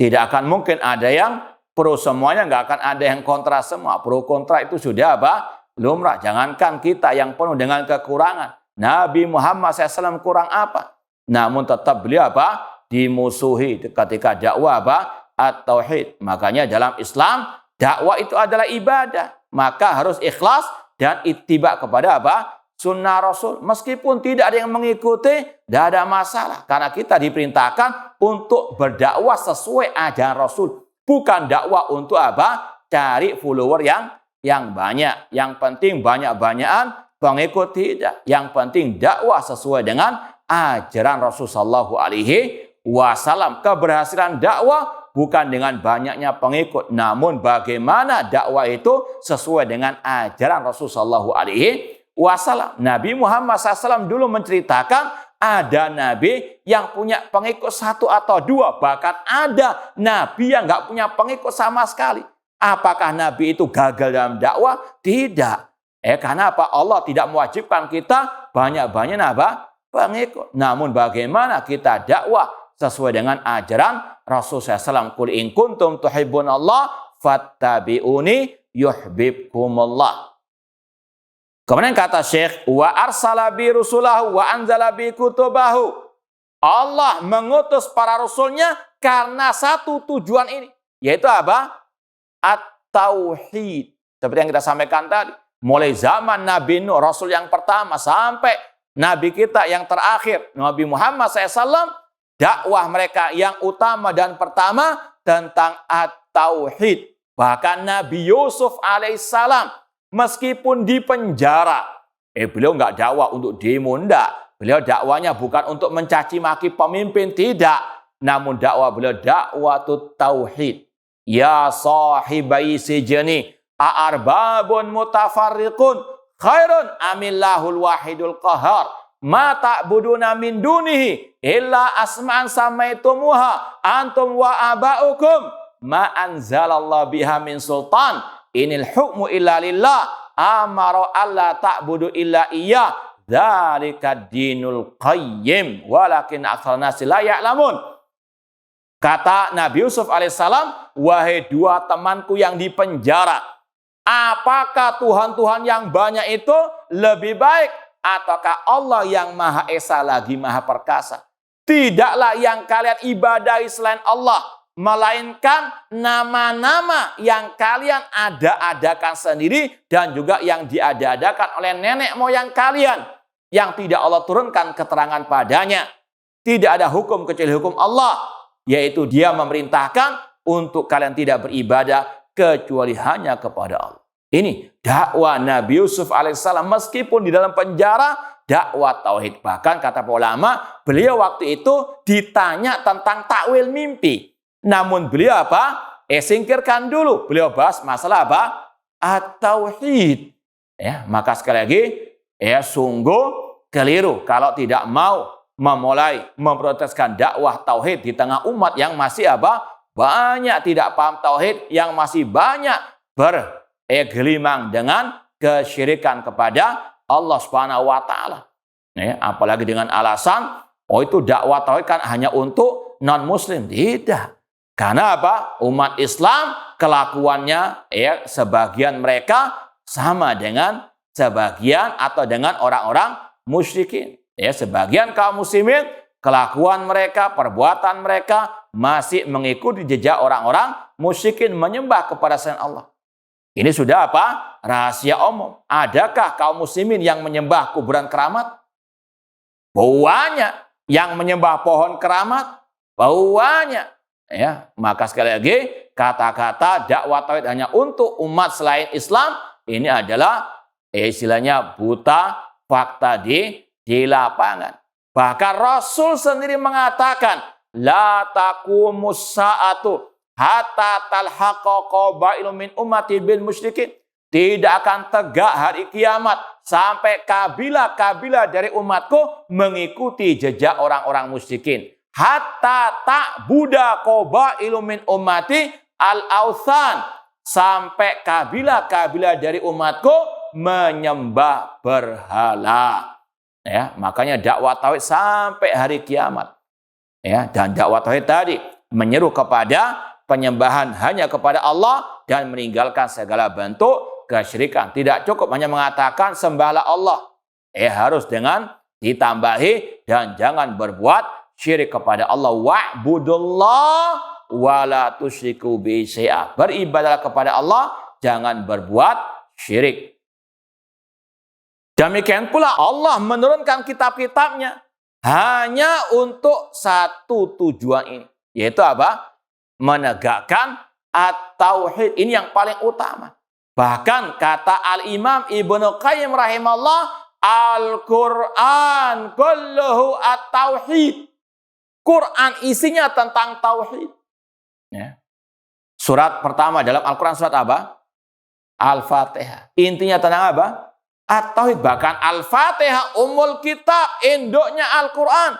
Tidak akan mungkin ada yang pro semuanya, nggak akan ada yang kontra semua. Pro kontra itu sudah apa? Lumrah. Jangankan kita yang penuh dengan kekurangan. Nabi Muhammad SAW kurang apa? Namun tetap beliau apa? Dimusuhi ketika dakwah apa? At-tauhid. Makanya dalam Islam, dakwah itu adalah ibadah. Maka harus ikhlas dan ittiba kepada apa? Sunnah Rasul. Meskipun tidak ada yang mengikuti, tidak ada masalah. Karena kita diperintahkan untuk berdakwah sesuai ajaran Rasul. Bukan dakwah untuk apa? Cari follower yang banyak. Yang penting banyak-banyakan pengikut tidak. Yang penting dakwah sesuai dengan ajaran Rasul sallallahu alaihi wasallam. Keberhasilan dakwah bukan dengan banyaknya pengikut, namun bagaimana dakwah itu sesuai dengan ajaran Rasul sallallahu alaihi wasallam. Nabi Muhammad SAW dulu menceritakan ada nabi yang punya pengikut 1 atau 2, bahkan ada nabi yang nggak punya pengikut sama sekali. Apakah nabi itu gagal dalam dakwah? Tidak. Karena apa? Allah tidak mewajibkan kita banyak-banyak pengikut. Namun bagaimana kita dakwah sesuai dengan ajaran Rasul SAW. Qul in kuntum tuhibbunallah fattabi'uni yuhibbukumullah. Kemudian kata Syekh, wa arsala bi rusulahu wa anzala bi kutubahu. Allah mengutus para rasulnya karena satu tujuan ini, yaitu apa? At-tauhid. Seperti yang kita sampaikan tadi, mulai zaman Nabi Nuh, rasul yang pertama, sampai Nabi kita yang terakhir, Nabi Muhammad SAW, dakwah mereka yang utama dan pertama tentang at-tauhid. Bahkan Nabi Yusuf alaihissalam, meskipun di penjara, beliau nggak dakwah untuk demo, enggak. Beliau dakwanya bukan untuk mencaci maki pemimpin, tidak. Namun dakwah beliau dakwah tauhid. Ya sahibai sijni a'arbabun mutafarriqun khairun amillahul wahidul qahar. Ma ta'buduna min dunihi illa asma'an samaitumuha antum wa aba'ukum ma anzalallahu biha min sultan. Inil hukmu illa lillah amara alla ta'budu illa iya dzalika dinul qayyim walakin aktsarun nasi la ya'lamun. Kata Nabi Yusuf alaihissalam, wahai 2 temanku yang di penjara, apakah Tuhan-Tuhan yang banyak itu lebih baik ataukah Allah yang Maha Esa lagi Maha Perkasa? Tidaklah yang kalian ibadahi selain Allah, melainkan nama-nama yang kalian ada-adakan sendiri dan juga yang diada-adakan oleh nenek moyang kalian yang tidak Allah turunkan keterangan padanya. Tidak ada hukum kecuali hukum Allah, yaitu Dia memerintahkan untuk kalian tidak beribadah kecuali hanya kepada Allah. Ini dakwah Nabi Yusuf alaihissalam meskipun di dalam penjara, dakwah tauhid. Bahkan kata ulama, beliau waktu itu ditanya tentang takwil mimpi. Namun beliau apa? Singkirkan dulu. Beliau bahas masalah apa? At-tauhid. Maka sekali lagi, sungguh keliru kalau tidak mau memulai memproteskan dakwah tauhid di tengah umat yang masih apa? Banyak tidak paham tauhid, yang masih banyak bergelimang dengan kesyirikan kepada Allah Subhanahu wa taala. Apalagi dengan alasan, itu dakwah tauhid kan hanya untuk non-muslim. Tidak. Karena apa? Umat Islam kelakuannya sebagian mereka sama dengan sebagian atau dengan orang-orang musyrikin. Sebagian kaum muslimin kelakuan mereka, perbuatan mereka masih mengikuti jejak orang-orang musyrikin menyembah kepada selain Allah. Ini sudah apa? Rahasia umum. Adakah kaum muslimin yang menyembah kuburan keramat? Banyak. Yang menyembah pohon keramat? Banyak. Maka sekali lagi, kata-kata dakwah tauhid hanya untuk umat selain Islam ini adalah istilahnya buta fakta di lapangan. Bahkan Rasul sendiri mengatakan, la taqumus sa'atu hatta talhaqa qabailun min ummati bil musyrikin. Tidak akan tegak hari kiamat sampai kabilah-kabilah dari umatku mengikuti jejak orang-orang musyrikin. Hatta ta'buda qabailun min ummati al-authan. Sampai kabilah-kabilah dari umatku menyembah berhala. Makanya dakwah tauhid sampai hari kiamat. Dan dakwah tauhid tadi menyeru kepada penyembahan hanya kepada Allah dan meninggalkan segala bentuk kesyirikan. Tidak cukup hanya mengatakan sembahlah Allah. Harus dengan ditambahi dan jangan berbuat syirik kepada Allah. Wa'budullah wa la tusyriku bihi syai'a. Beribadahlah kepada Allah, jangan berbuat syirik. Demikian pula Allah menurunkan kitab-kitabnya hanya untuk satu tujuan ini. Yaitu apa? Menegakkan at-tauhid. Ini yang paling utama. Bahkan kata Al-Imam Ibnu Qayyim rahimahullah, Al-Quran kulluhu at-tauhid. Quran isinya tentang tauhid. Ya. Surat pertama dalam Al-Quran surat apa? Al-Fatihah. Intinya tentang apa? At-tauhid. Bahkan Al-Fatihah ummul kitab, induknya Al-Quran.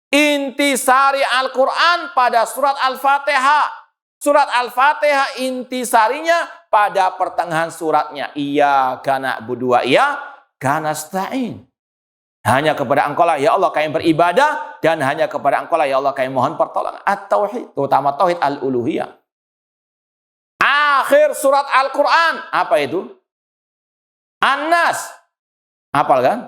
Intisari Al-Quran pada surat Al-Fatihah. Surat Al-Fatihah intisarinya pada pertengahan suratnya. Iyyaka na'budu wa iyyaka nasta'in. Hanya kepada Engkau lah ya Allah kami beribadah, dan hanya kepada Engkau lah ya Allah kami mohon pertolongan. At-tauhid, terutama tauhid al-uluhiyah. Akhir surat Al-Quran apa itu? An-Nas. Hafal kan?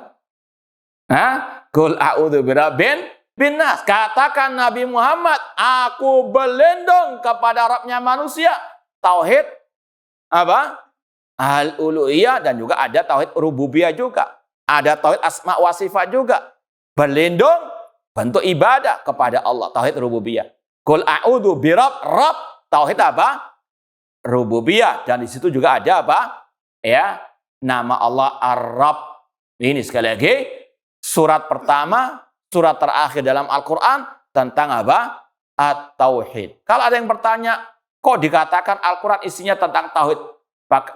Qul a'udzu birabbin binnas. Katakan Nabi Muhammad, aku berlindung kepada Rabbnya manusia. Tauhid apa? Al-uluhiyah, dan juga ada tauhid rububiyah juga. Ada tauhid asma wa sifat juga. Berlindung bentuk ibadah kepada Allah, tauhid rububiyah. Qul a'udzu birabb, Rabb, tauhid apa? Rububiyah, dan di situ juga ada apa? Ya, nama Allah Ar-Rabb. Ini sekali lagi surat pertama, surat terakhir dalam Al-Quran tentang apa? At-tauhid. Kalau ada yang bertanya, kok dikatakan Al-Quran isinya tentang tauhid?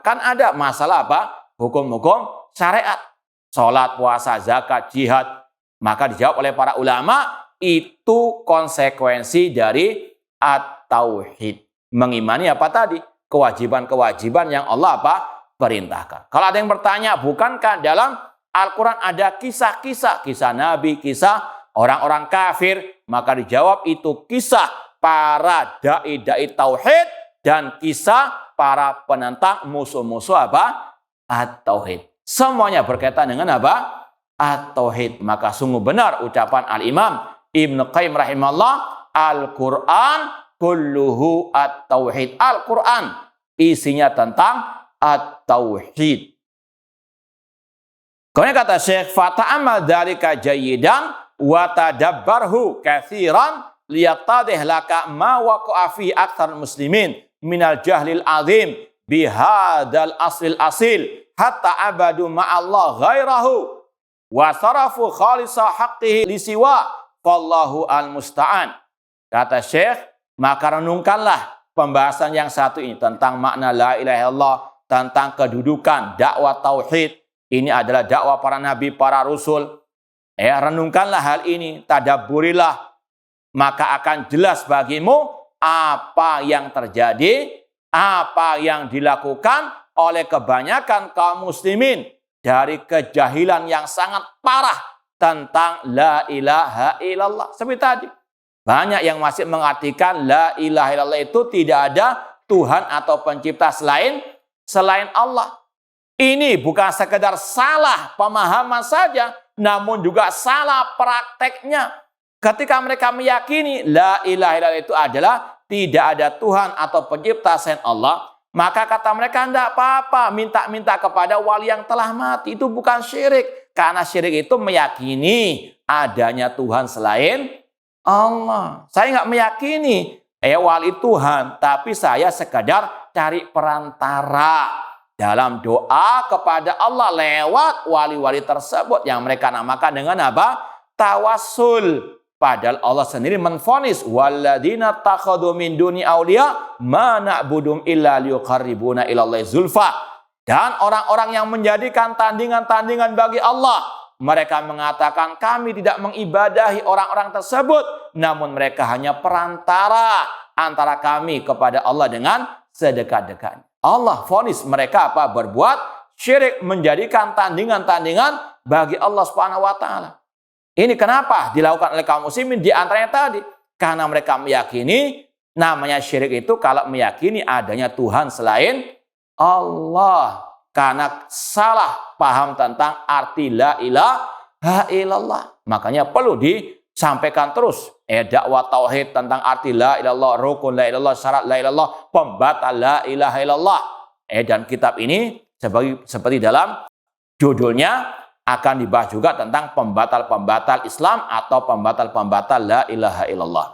Kan ada masalah apa? Hukum-hukum syariat. Sholat, puasa, zakat, jihad. Maka dijawab oleh para ulama, itu konsekuensi dari at-tauhid. Mengimani apa tadi? Kewajiban-kewajiban yang Allah apa? Perintahkan. Kalau ada yang bertanya, bukankah dalam Al-Quran ada kisah-kisah, kisah Nabi, kisah orang-orang kafir? Maka dijawab itu kisah para da'i-da'i tauhid dan kisah para penentang musuh-musuh apa? At-tauhid. Semuanya berkaitan dengan apa? At-tauhid. Maka sungguh benar ucapan Al-Imam Ibnu Qayyim rahimahullah, Al-Quran kulluhu at-tauhid. Al-Quran isinya tentang at-tauhid. Kemudian kata Syekh, fata'amal dzalika jayyidan wa tadabbarhu katsiran liyatadih laka ma waqa'a fi aktsar muslimin minal jahlil azim bihadzal aslil asil hatta abadu ma'allah ghairahu wa sarafu khalisa haqqihi lisiwa wallahu al-musta'an. Kata Syekh, maka renungkanlah pembahasan yang satu ini tentang makna la ilaha illallah, tentang kedudukan dakwah tauhid. Ini adalah dakwah para nabi, para rasul. Renungkanlah hal ini, tadabburilah, maka akan jelas bagimu apa yang terjadi, apa yang dilakukan oleh kebanyakan kaum muslimin dari kejahilan yang sangat parah tentang la ilaha illallah. Seperti tadi, banyak yang masih mengartikan la ilaha illallah itu tidak ada Tuhan atau pencipta selain Allah. Ini bukan sekedar salah pemahaman saja, namun juga salah prakteknya. Ketika mereka meyakini la ilaha illallah itu adalah tidak ada Tuhan atau pencipta selain Allah, maka kata mereka, tidak apa-apa minta-minta kepada wali yang telah mati. Itu bukan syirik. Karena syirik itu meyakini adanya Tuhan selain Allah. Saya nggak meyakini wali Tuhan, tapi saya sekadar cari perantara dalam doa kepada Allah lewat wali-wali tersebut yang mereka namakan dengan apa? Tawassul. Padahal Allah sendiri menvonis walladzina takhadhu min duni auliya ma na'budum illa liyuqarribuna ilallahi zulfa. Dan orang-orang yang menjadikan tandingan-tandingan bagi Allah, mereka mengatakan kami tidak mengibadahi orang-orang tersebut, namun mereka hanya perantara antara kami kepada Allah dengan sedekat-dekatnya. Allah vonis mereka apa? Berbuat syirik, menjadikan tandingan-tandingan bagi Allah Subhanahu wa taala. Ini kenapa dilakukan oleh kaum muslimin? Di antaranya tadi, Karena mereka meyakini, namanya syirik itu kalau meyakini adanya Tuhan selain Allah. Karena salah paham tentang arti la ilaha illallah. Makanya perlu disampaikan terus. Dakwah tauhid tentang arti la ilallah, rukun la ilallah, syarat la ilallah, pembatal la ilaha illallah. Dan kitab ini seperti dalam judulnya akan dibahas juga tentang pembatal-pembatal Islam atau pembatal-pembatal la ilaha illallah.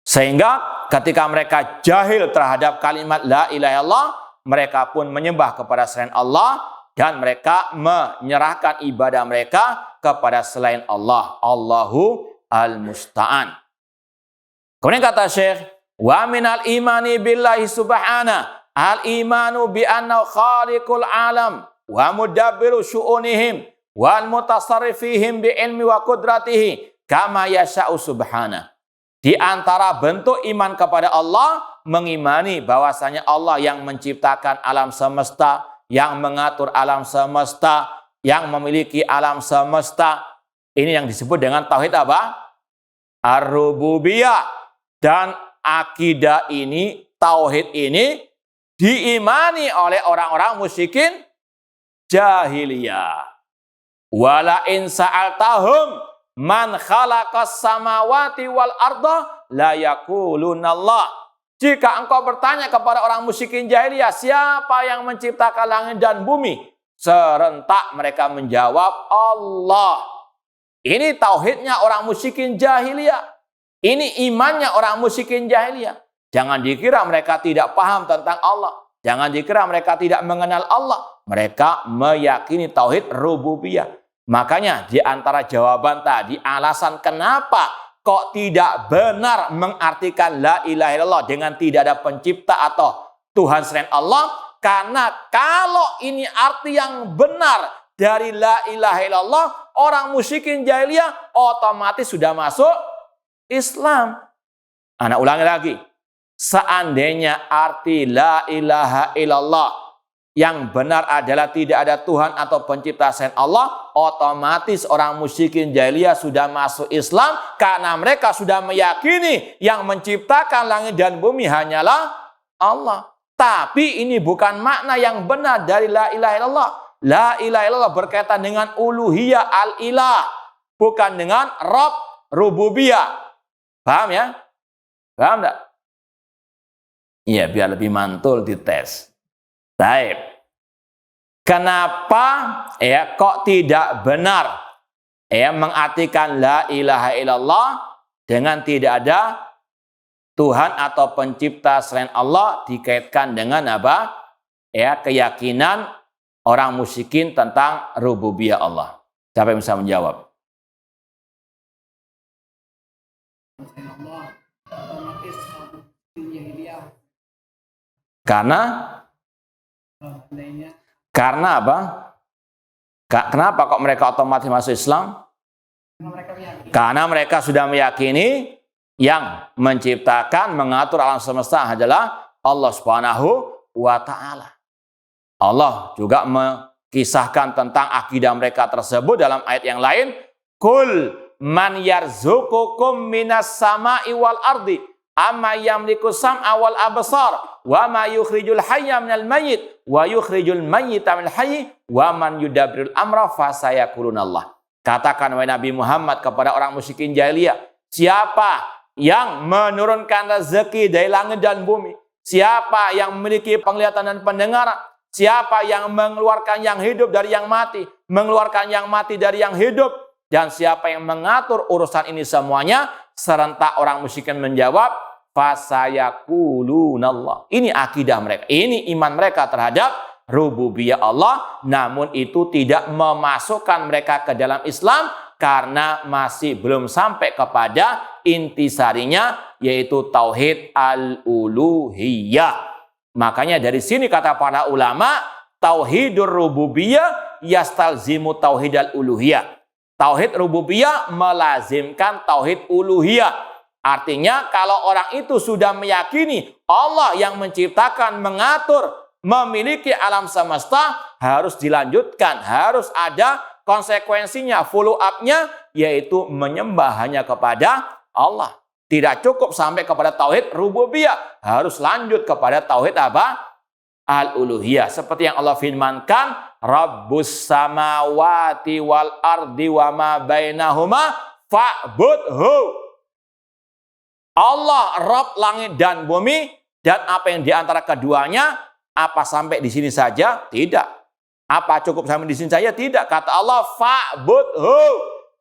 Sehingga ketika mereka jahil terhadap kalimat la ilaha illallah, mereka pun menyembah kepada selain Allah dan mereka menyerahkan ibadah mereka kepada selain Allah. Allahu al-musta'an. Kemudian kata Syekh, wa minal imani billahi subhana al-imanu bi annahu khaliqul alam wa mudabbiru syu'unihim wal mutasarrifihim bi ilmi wa qudratihi kama yasha'u subhana. Di antara bentuk iman kepada Allah, mengimani bahwasanya Allah yang menciptakan alam semesta, yang mengatur alam semesta, yang memiliki alam semesta. Ini yang disebut dengan tauhid apa? Ar-rububiyah. Dan akidah ini, tauhid ini diimani oleh orang-orang musyrikin jahiliyah. Wala in sa'altahum man khalaqas samawati wal arda la yaqulunallah. Jika engkau bertanya kepada orang musyrikin jahiliyah, siapa yang menciptakan langit dan bumi? Serentak mereka menjawab Allah. Ini tauhidnya orang musyrikin jahiliyah. Ini imannya orang musyrikin jahiliyah. Jangan dikira mereka tidak paham tentang Allah. Jangan dikira mereka tidak mengenal Allah. Mereka meyakini tauhid rububiyah. Makanya di antara jawaban tadi, alasan kenapa kok tidak benar mengartikan la ilaha illallah dengan tidak ada pencipta atau Tuhan selain Allah. Karena kalau ini arti yang benar dari la ilaha illallah, orang musyrikin jahiliyah otomatis sudah masuk Islam. Anak ulangi lagi. Seandainya arti la ilaha illallah yang benar adalah tidak ada Tuhan atau pencipta selain Allah, otomatis orang musyrikin jahiliyah sudah masuk Islam karena mereka sudah meyakini yang menciptakan langit dan bumi hanyalah Allah. Tapi ini bukan makna yang benar dari la ilaha illallah. La ilaha illallah berkaitan dengan uluhiyah al-ilah, bukan dengan Rabb rububiyah. Paham ya? Paham enggak? Iya, biar lebih mantul dites. Baik. Kenapa kok tidak benar mengartikan la ilaha illallah dengan tidak ada Tuhan atau pencipta selain Allah dikaitkan dengan apa? Keyakinan orang musyrikin tentang rububiyah Allah. Siapa yang bisa menjawab? Karena apa? Kenapa kok mereka otomatis masuk Islam? Karena mereka sudah meyakini yang menciptakan, mengatur alam semesta adalah Allah Subhanahu wa ta'ala. Allah juga mengisahkan tentang akidah mereka tersebut dalam ayat yang lain. Kul man yarzuqukum minas sama'i wal ardi amma yamliku sam'a wal absar wa ma yukhrijul hayya minal mayyit wa yukhrijul mayyita minal hayy wa man yudabbirul amra fasayaqulunallah. Katakan wahai Nabi Muhammad kepada orang musyrikin jahiliyah, siapa yang menurunkan rezeki dari langit dan bumi? Siapa yang memiliki penglihatan dan pendengaran? Siapa yang mengeluarkan yang hidup dari yang mati, mengeluarkan yang mati dari yang hidup? Dan siapa yang mengatur urusan ini semuanya? Serentak orang musyrikin menjawab, fasayaqulunallah. Ini akidah mereka, ini iman mereka terhadap rububiyah Allah. Namun itu tidak memasukkan mereka ke dalam Islam karena masih belum sampai kepada intisarinya, yaitu tauhid al-uluhiyah. Makanya dari sini kata para ulama, tauhidur rububiyah yastalzimu tauhid al-uluhiyah. Tauhid rububiyah melazimkan tauhid uluhiyah. Artinya kalau orang itu sudah meyakini Allah yang menciptakan, mengatur, memiliki alam semesta, harus dilanjutkan, harus ada konsekuensinya, follow up-nya, yaitu menyembah hanya kepada Allah. Tidak cukup sampai kepada tauhid rububiyah, harus lanjut kepada tauhid apa? Al-uluhiyah. Seperti yang Allah firmankan, Rabbus samawati wal ardi wa ma bainahuma fa'budhu. Allah Rabb langit dan bumi dan apa yang di antara keduanya. Apa sampai di sini saja? Tidak. Apa cukup sampai di sini saja? Tidak. Kata Allah, fa'budhu,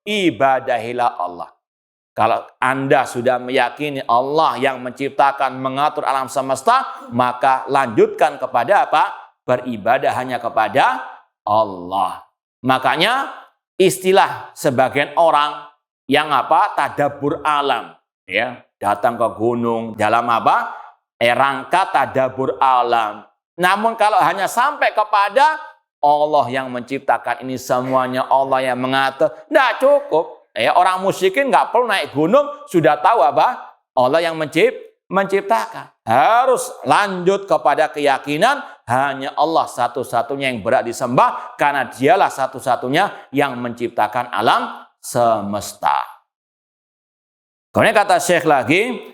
ibadahilah Allah. Kalau Anda sudah meyakini Allah yang menciptakan, mengatur alam semesta, maka lanjutkan kepada apa? Beribadah hanya kepada Allah. Makanya istilah sebagian orang yang apa? Tadabbur alam, ya, datang ke gunung dalam apa? Rangka tadabbur alam. Namun kalau hanya sampai kepada Allah yang menciptakan ini semuanya, Allah yang mengatur, tidak cukup. Ya, orang musyrikin nggak perlu naik gunung, sudah tahu apa? Allah yang menciptakan. Harus lanjut kepada keyakinan hanya Allah satu-satunya yang berhak disembah, karena dialah satu-satunya yang menciptakan alam semesta. Kemudian kata Syekh lagi,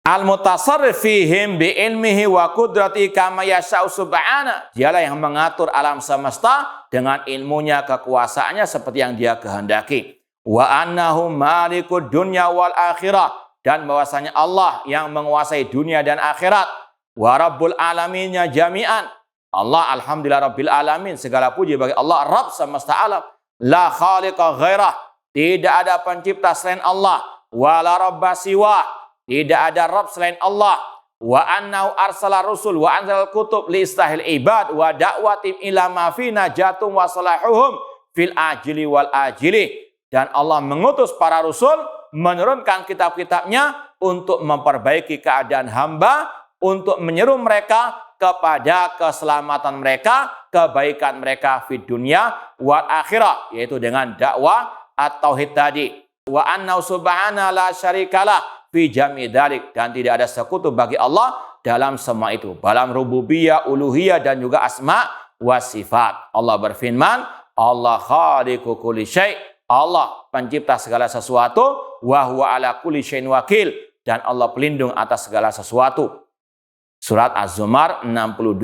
al-mutasarrif fihim bi ilmihi wa qudrati kama yasha'u subhana. Dialah yang mengatur alam semesta dengan ilmunya, kekuasaannya seperti yang dia kehendaki. Wa annahu malikud dunya wal akhirah. Dan bahwasanya Allah yang menguasai dunia dan akhirat. Wa rabbul alaminnya jami'an. Allah alhamdulillah rabbil alamin. Segala puji bagi Allah, Rabb semesta alam. La khaliqa ghairah. Tidak ada pencipta selain Allah. Wa la rabba siwa. Tidak ada Rabb selain Allah. Wa annahu arsala rusul wa anzal kutub li istahil ibad wa da'watim ila ma fi najatum wa salahuhum fil ajili wal ajili. Dan Allah mengutus para rasul, menurunkan kitab-kitabnya untuk memperbaiki keadaan hamba, untuk menyeru mereka kepada keselamatan mereka, kebaikan mereka di dunia wal akhirah, yaitu dengan dakwah at-tauhid tadi. Wa annahu subhana la syarikalah fi jami dzalik, dan tidak ada sekutu bagi Allah dalam semua itu, dalam rububiyah, uluhiyah dan juga asma wa sifat. Allah berfirman, Allah khaliqu kulli syai', Allah pencipta segala sesuatu, wa huwa ala kulli syai'in wakil, dan Allah pelindung atas segala sesuatu. Surat Az-Zumar 62.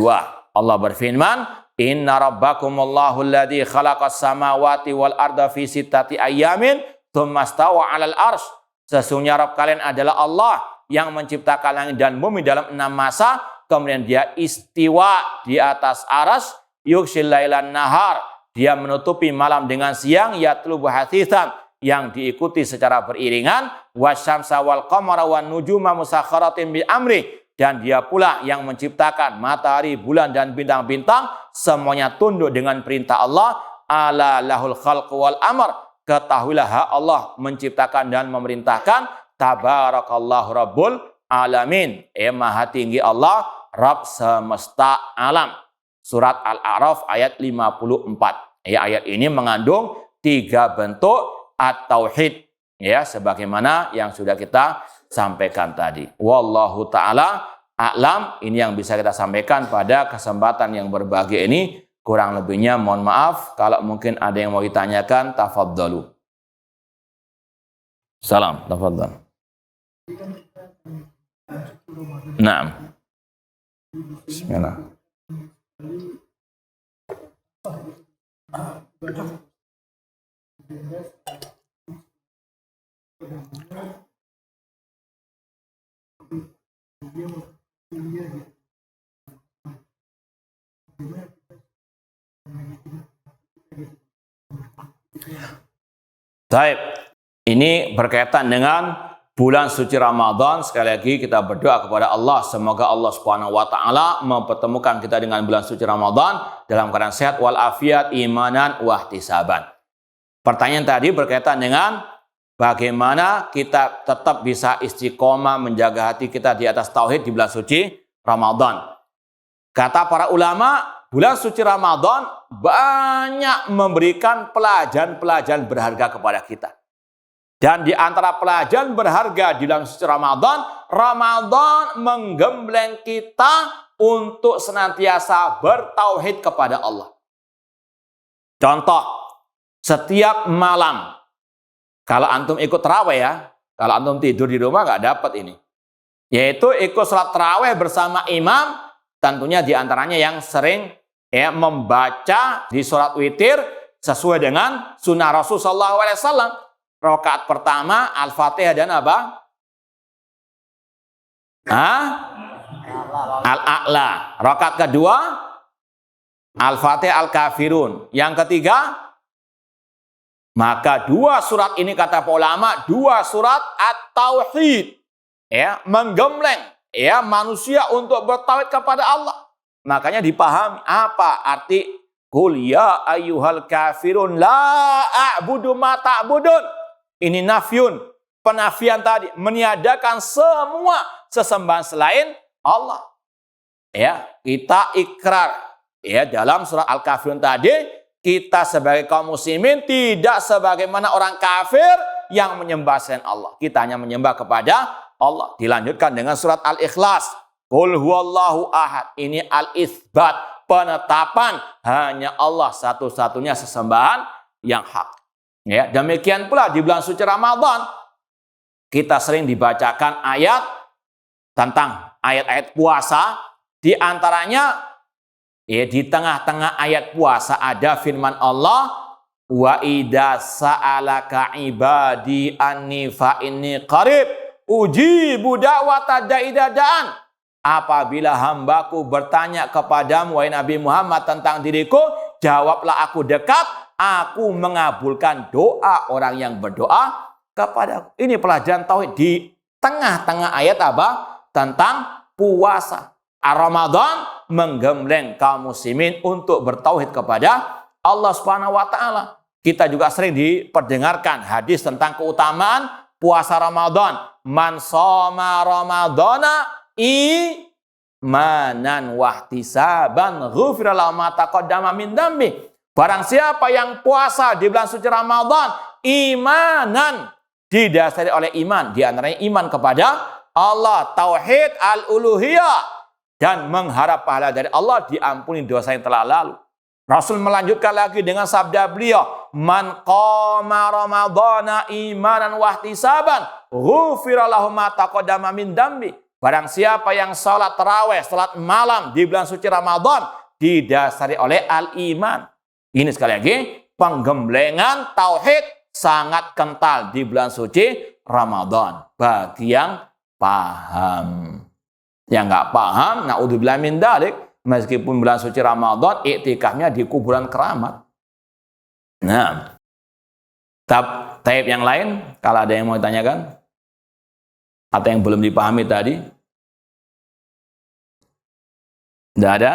Allah berfirman, inna rabbakumullahu alladzi khalaqas samawati wal arda fi sittati ayyamin tsumma stawa 'alal arsy. Sesungguhnya Rabb kalian adalah Allah yang menciptakan langit dan bumi dalam 6 masa, kemudian dia istiwa di atas aras, yughshil lailan nahar, dia menutupi malam dengan siang, yatlubu hasithan, yang diikuti secara beriringan, wasyamsa wal qamara wan nujuma musakhkharatin bi amri, dan dia pula yang menciptakan matahari, bulan dan bintang-bintang, semuanya tunduk dengan perintah Allah. Ala lahul khalqu wal amr. Ketahuilah hak Allah menciptakan dan memerintahkan. Tabarakallahu rabbul alamin. Maha tinggi Allah, Rabb semesta alam. Surat Al-A'raf ayat 54. Ayat ini mengandung 3 bentuk at-tauhid, ya, sebagaimana yang sudah kita sampaikan tadi. Wallahu ta'ala a'lam. Ini yang bisa kita sampaikan pada kesempatan yang berbahagia ini. Kurang lebihnya mohon maaf. Kalau mungkin ada yang mau ditanyakan, tafadhalu. Salam, tafadhal. Naam. Bismillah. Baik, ini berkaitan dengan bulan suci Ramadan. Sekali lagi kita berdoa kepada Allah, semoga Allah Subhanahu wa taala mempertemukan kita dengan bulan suci Ramadan dalam keadaan sehat wal afiat, imanan wa ihtisaban. Pertanyaan tadi berkaitan dengan bagaimana kita tetap bisa istiqomah menjaga hati kita di atas tauhid di bulan suci Ramadan. Kata para ulama, bulan suci Ramadan banyak memberikan pelajaran-pelajaran berharga kepada kita. Dan di antara pelajaran berharga di bulan suci Ramadan, Ramadan menggembleng kita untuk senantiasa bertauhid kepada Allah. Contoh, setiap malam Kalau antum ikut tarawih ya, kalau antum tidur di rumah nggak dapat ini. Yaitu ikut sholat tarawih bersama imam, tentunya diantaranya yang sering ya membaca di sholat witir sesuai dengan sunnah Rasul SAW. Rakaat pertama Al-Fatihah dan apa? Al-A'la. Rakaat kedua Al-Fatihah Al-Kafirun. Yang ketiga, maka dua surat ini kata ulama, dua surat At-Tauhid, ya, menggembleng ya manusia untuk bertauhid kepada Allah. Makanya dipahami apa arti qul ya ayyuhal kafirun la a'budu ma ta'budun. Ini nafyun, penafian tadi, meniadakan semua sesembahan selain Allah. Ya, kita ikrar ya dalam surat Al-Kafirun tadi, kita sebagai kaum muslimin tidak sebagaimana orang kafir yang menyembah selain Allah. Kita hanya menyembah kepada Allah. Dilanjutkan dengan surat Al-Ikhlas. Qul huwallahu ahad. Ini al-itsbat, penetapan hanya Allah satu-satunya sesembahan yang hak. Ya, demikian pula di bulan suci Ramadan kita sering dibacakan ayat tentang ayat-ayat puasa. Di antaranya ya, di tengah-tengah ayat puasa ada firman Allah, wa idza sa'alaka ibadi anni fa inni qarib ujibu da'wata da'i da'an. Apabila hambaku bertanya kepadamu wahai Nabi Muhammad tentang diriku, jawablah aku dekat, aku mengabulkan doa orang yang berdoa kepada. Ini pelajaran tauhid di tengah-tengah ayat apa? Tentang puasa. Ramadan menggembleng kaum muslimin untuk bertauhid kepada Allah Subhanahu wa taala. Kita juga sering diperdengarkan hadis tentang keutamaan puasa Ramadan. Man shoma ramadhana imanan wahtisaban ghufira lahu ma taqaddama min dambi. Barang siapa yang puasa di bulan suci Ramadan imanan, didasari oleh iman, di antaranya iman kepada Allah, tauhid al-uluhiyah, dan mengharap pahala dari Allah, diampuni dosa yang telah lalu. Rasul melanjutkan lagi dengan sabda beliau, man qama ramadhana imanan wahtisaban ghufira lahu ma taqaddama min dambi. Barang siapa yang salat tarawih, salat malam di bulan suci Ramadan didasari oleh al-iman. Ini sekali lagi penggemblengan tauhid sangat kental di bulan suci Ramadan bagi yang paham. Yang nggak paham, naudzubillah min dzalik, meskipun bulan suci Ramadan iktikafnya di kuburan keramat. Nah, taib yang lain kalau ada yang mau ditanyakan atau yang belum dipahami tadi, tidak ada?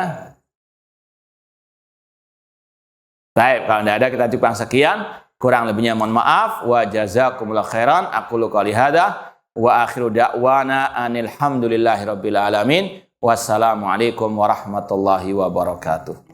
Baik, kalau tidak ada kita cukupkan sekian. Kurang lebihnya mohon maaf. Wa jazakumullahu khairan. Aqulu qouli hadza wa akhiru da'wana anil hamdulillahi rabbil alamin. Wassalamualaikum warahmatullahi wabarakatuh.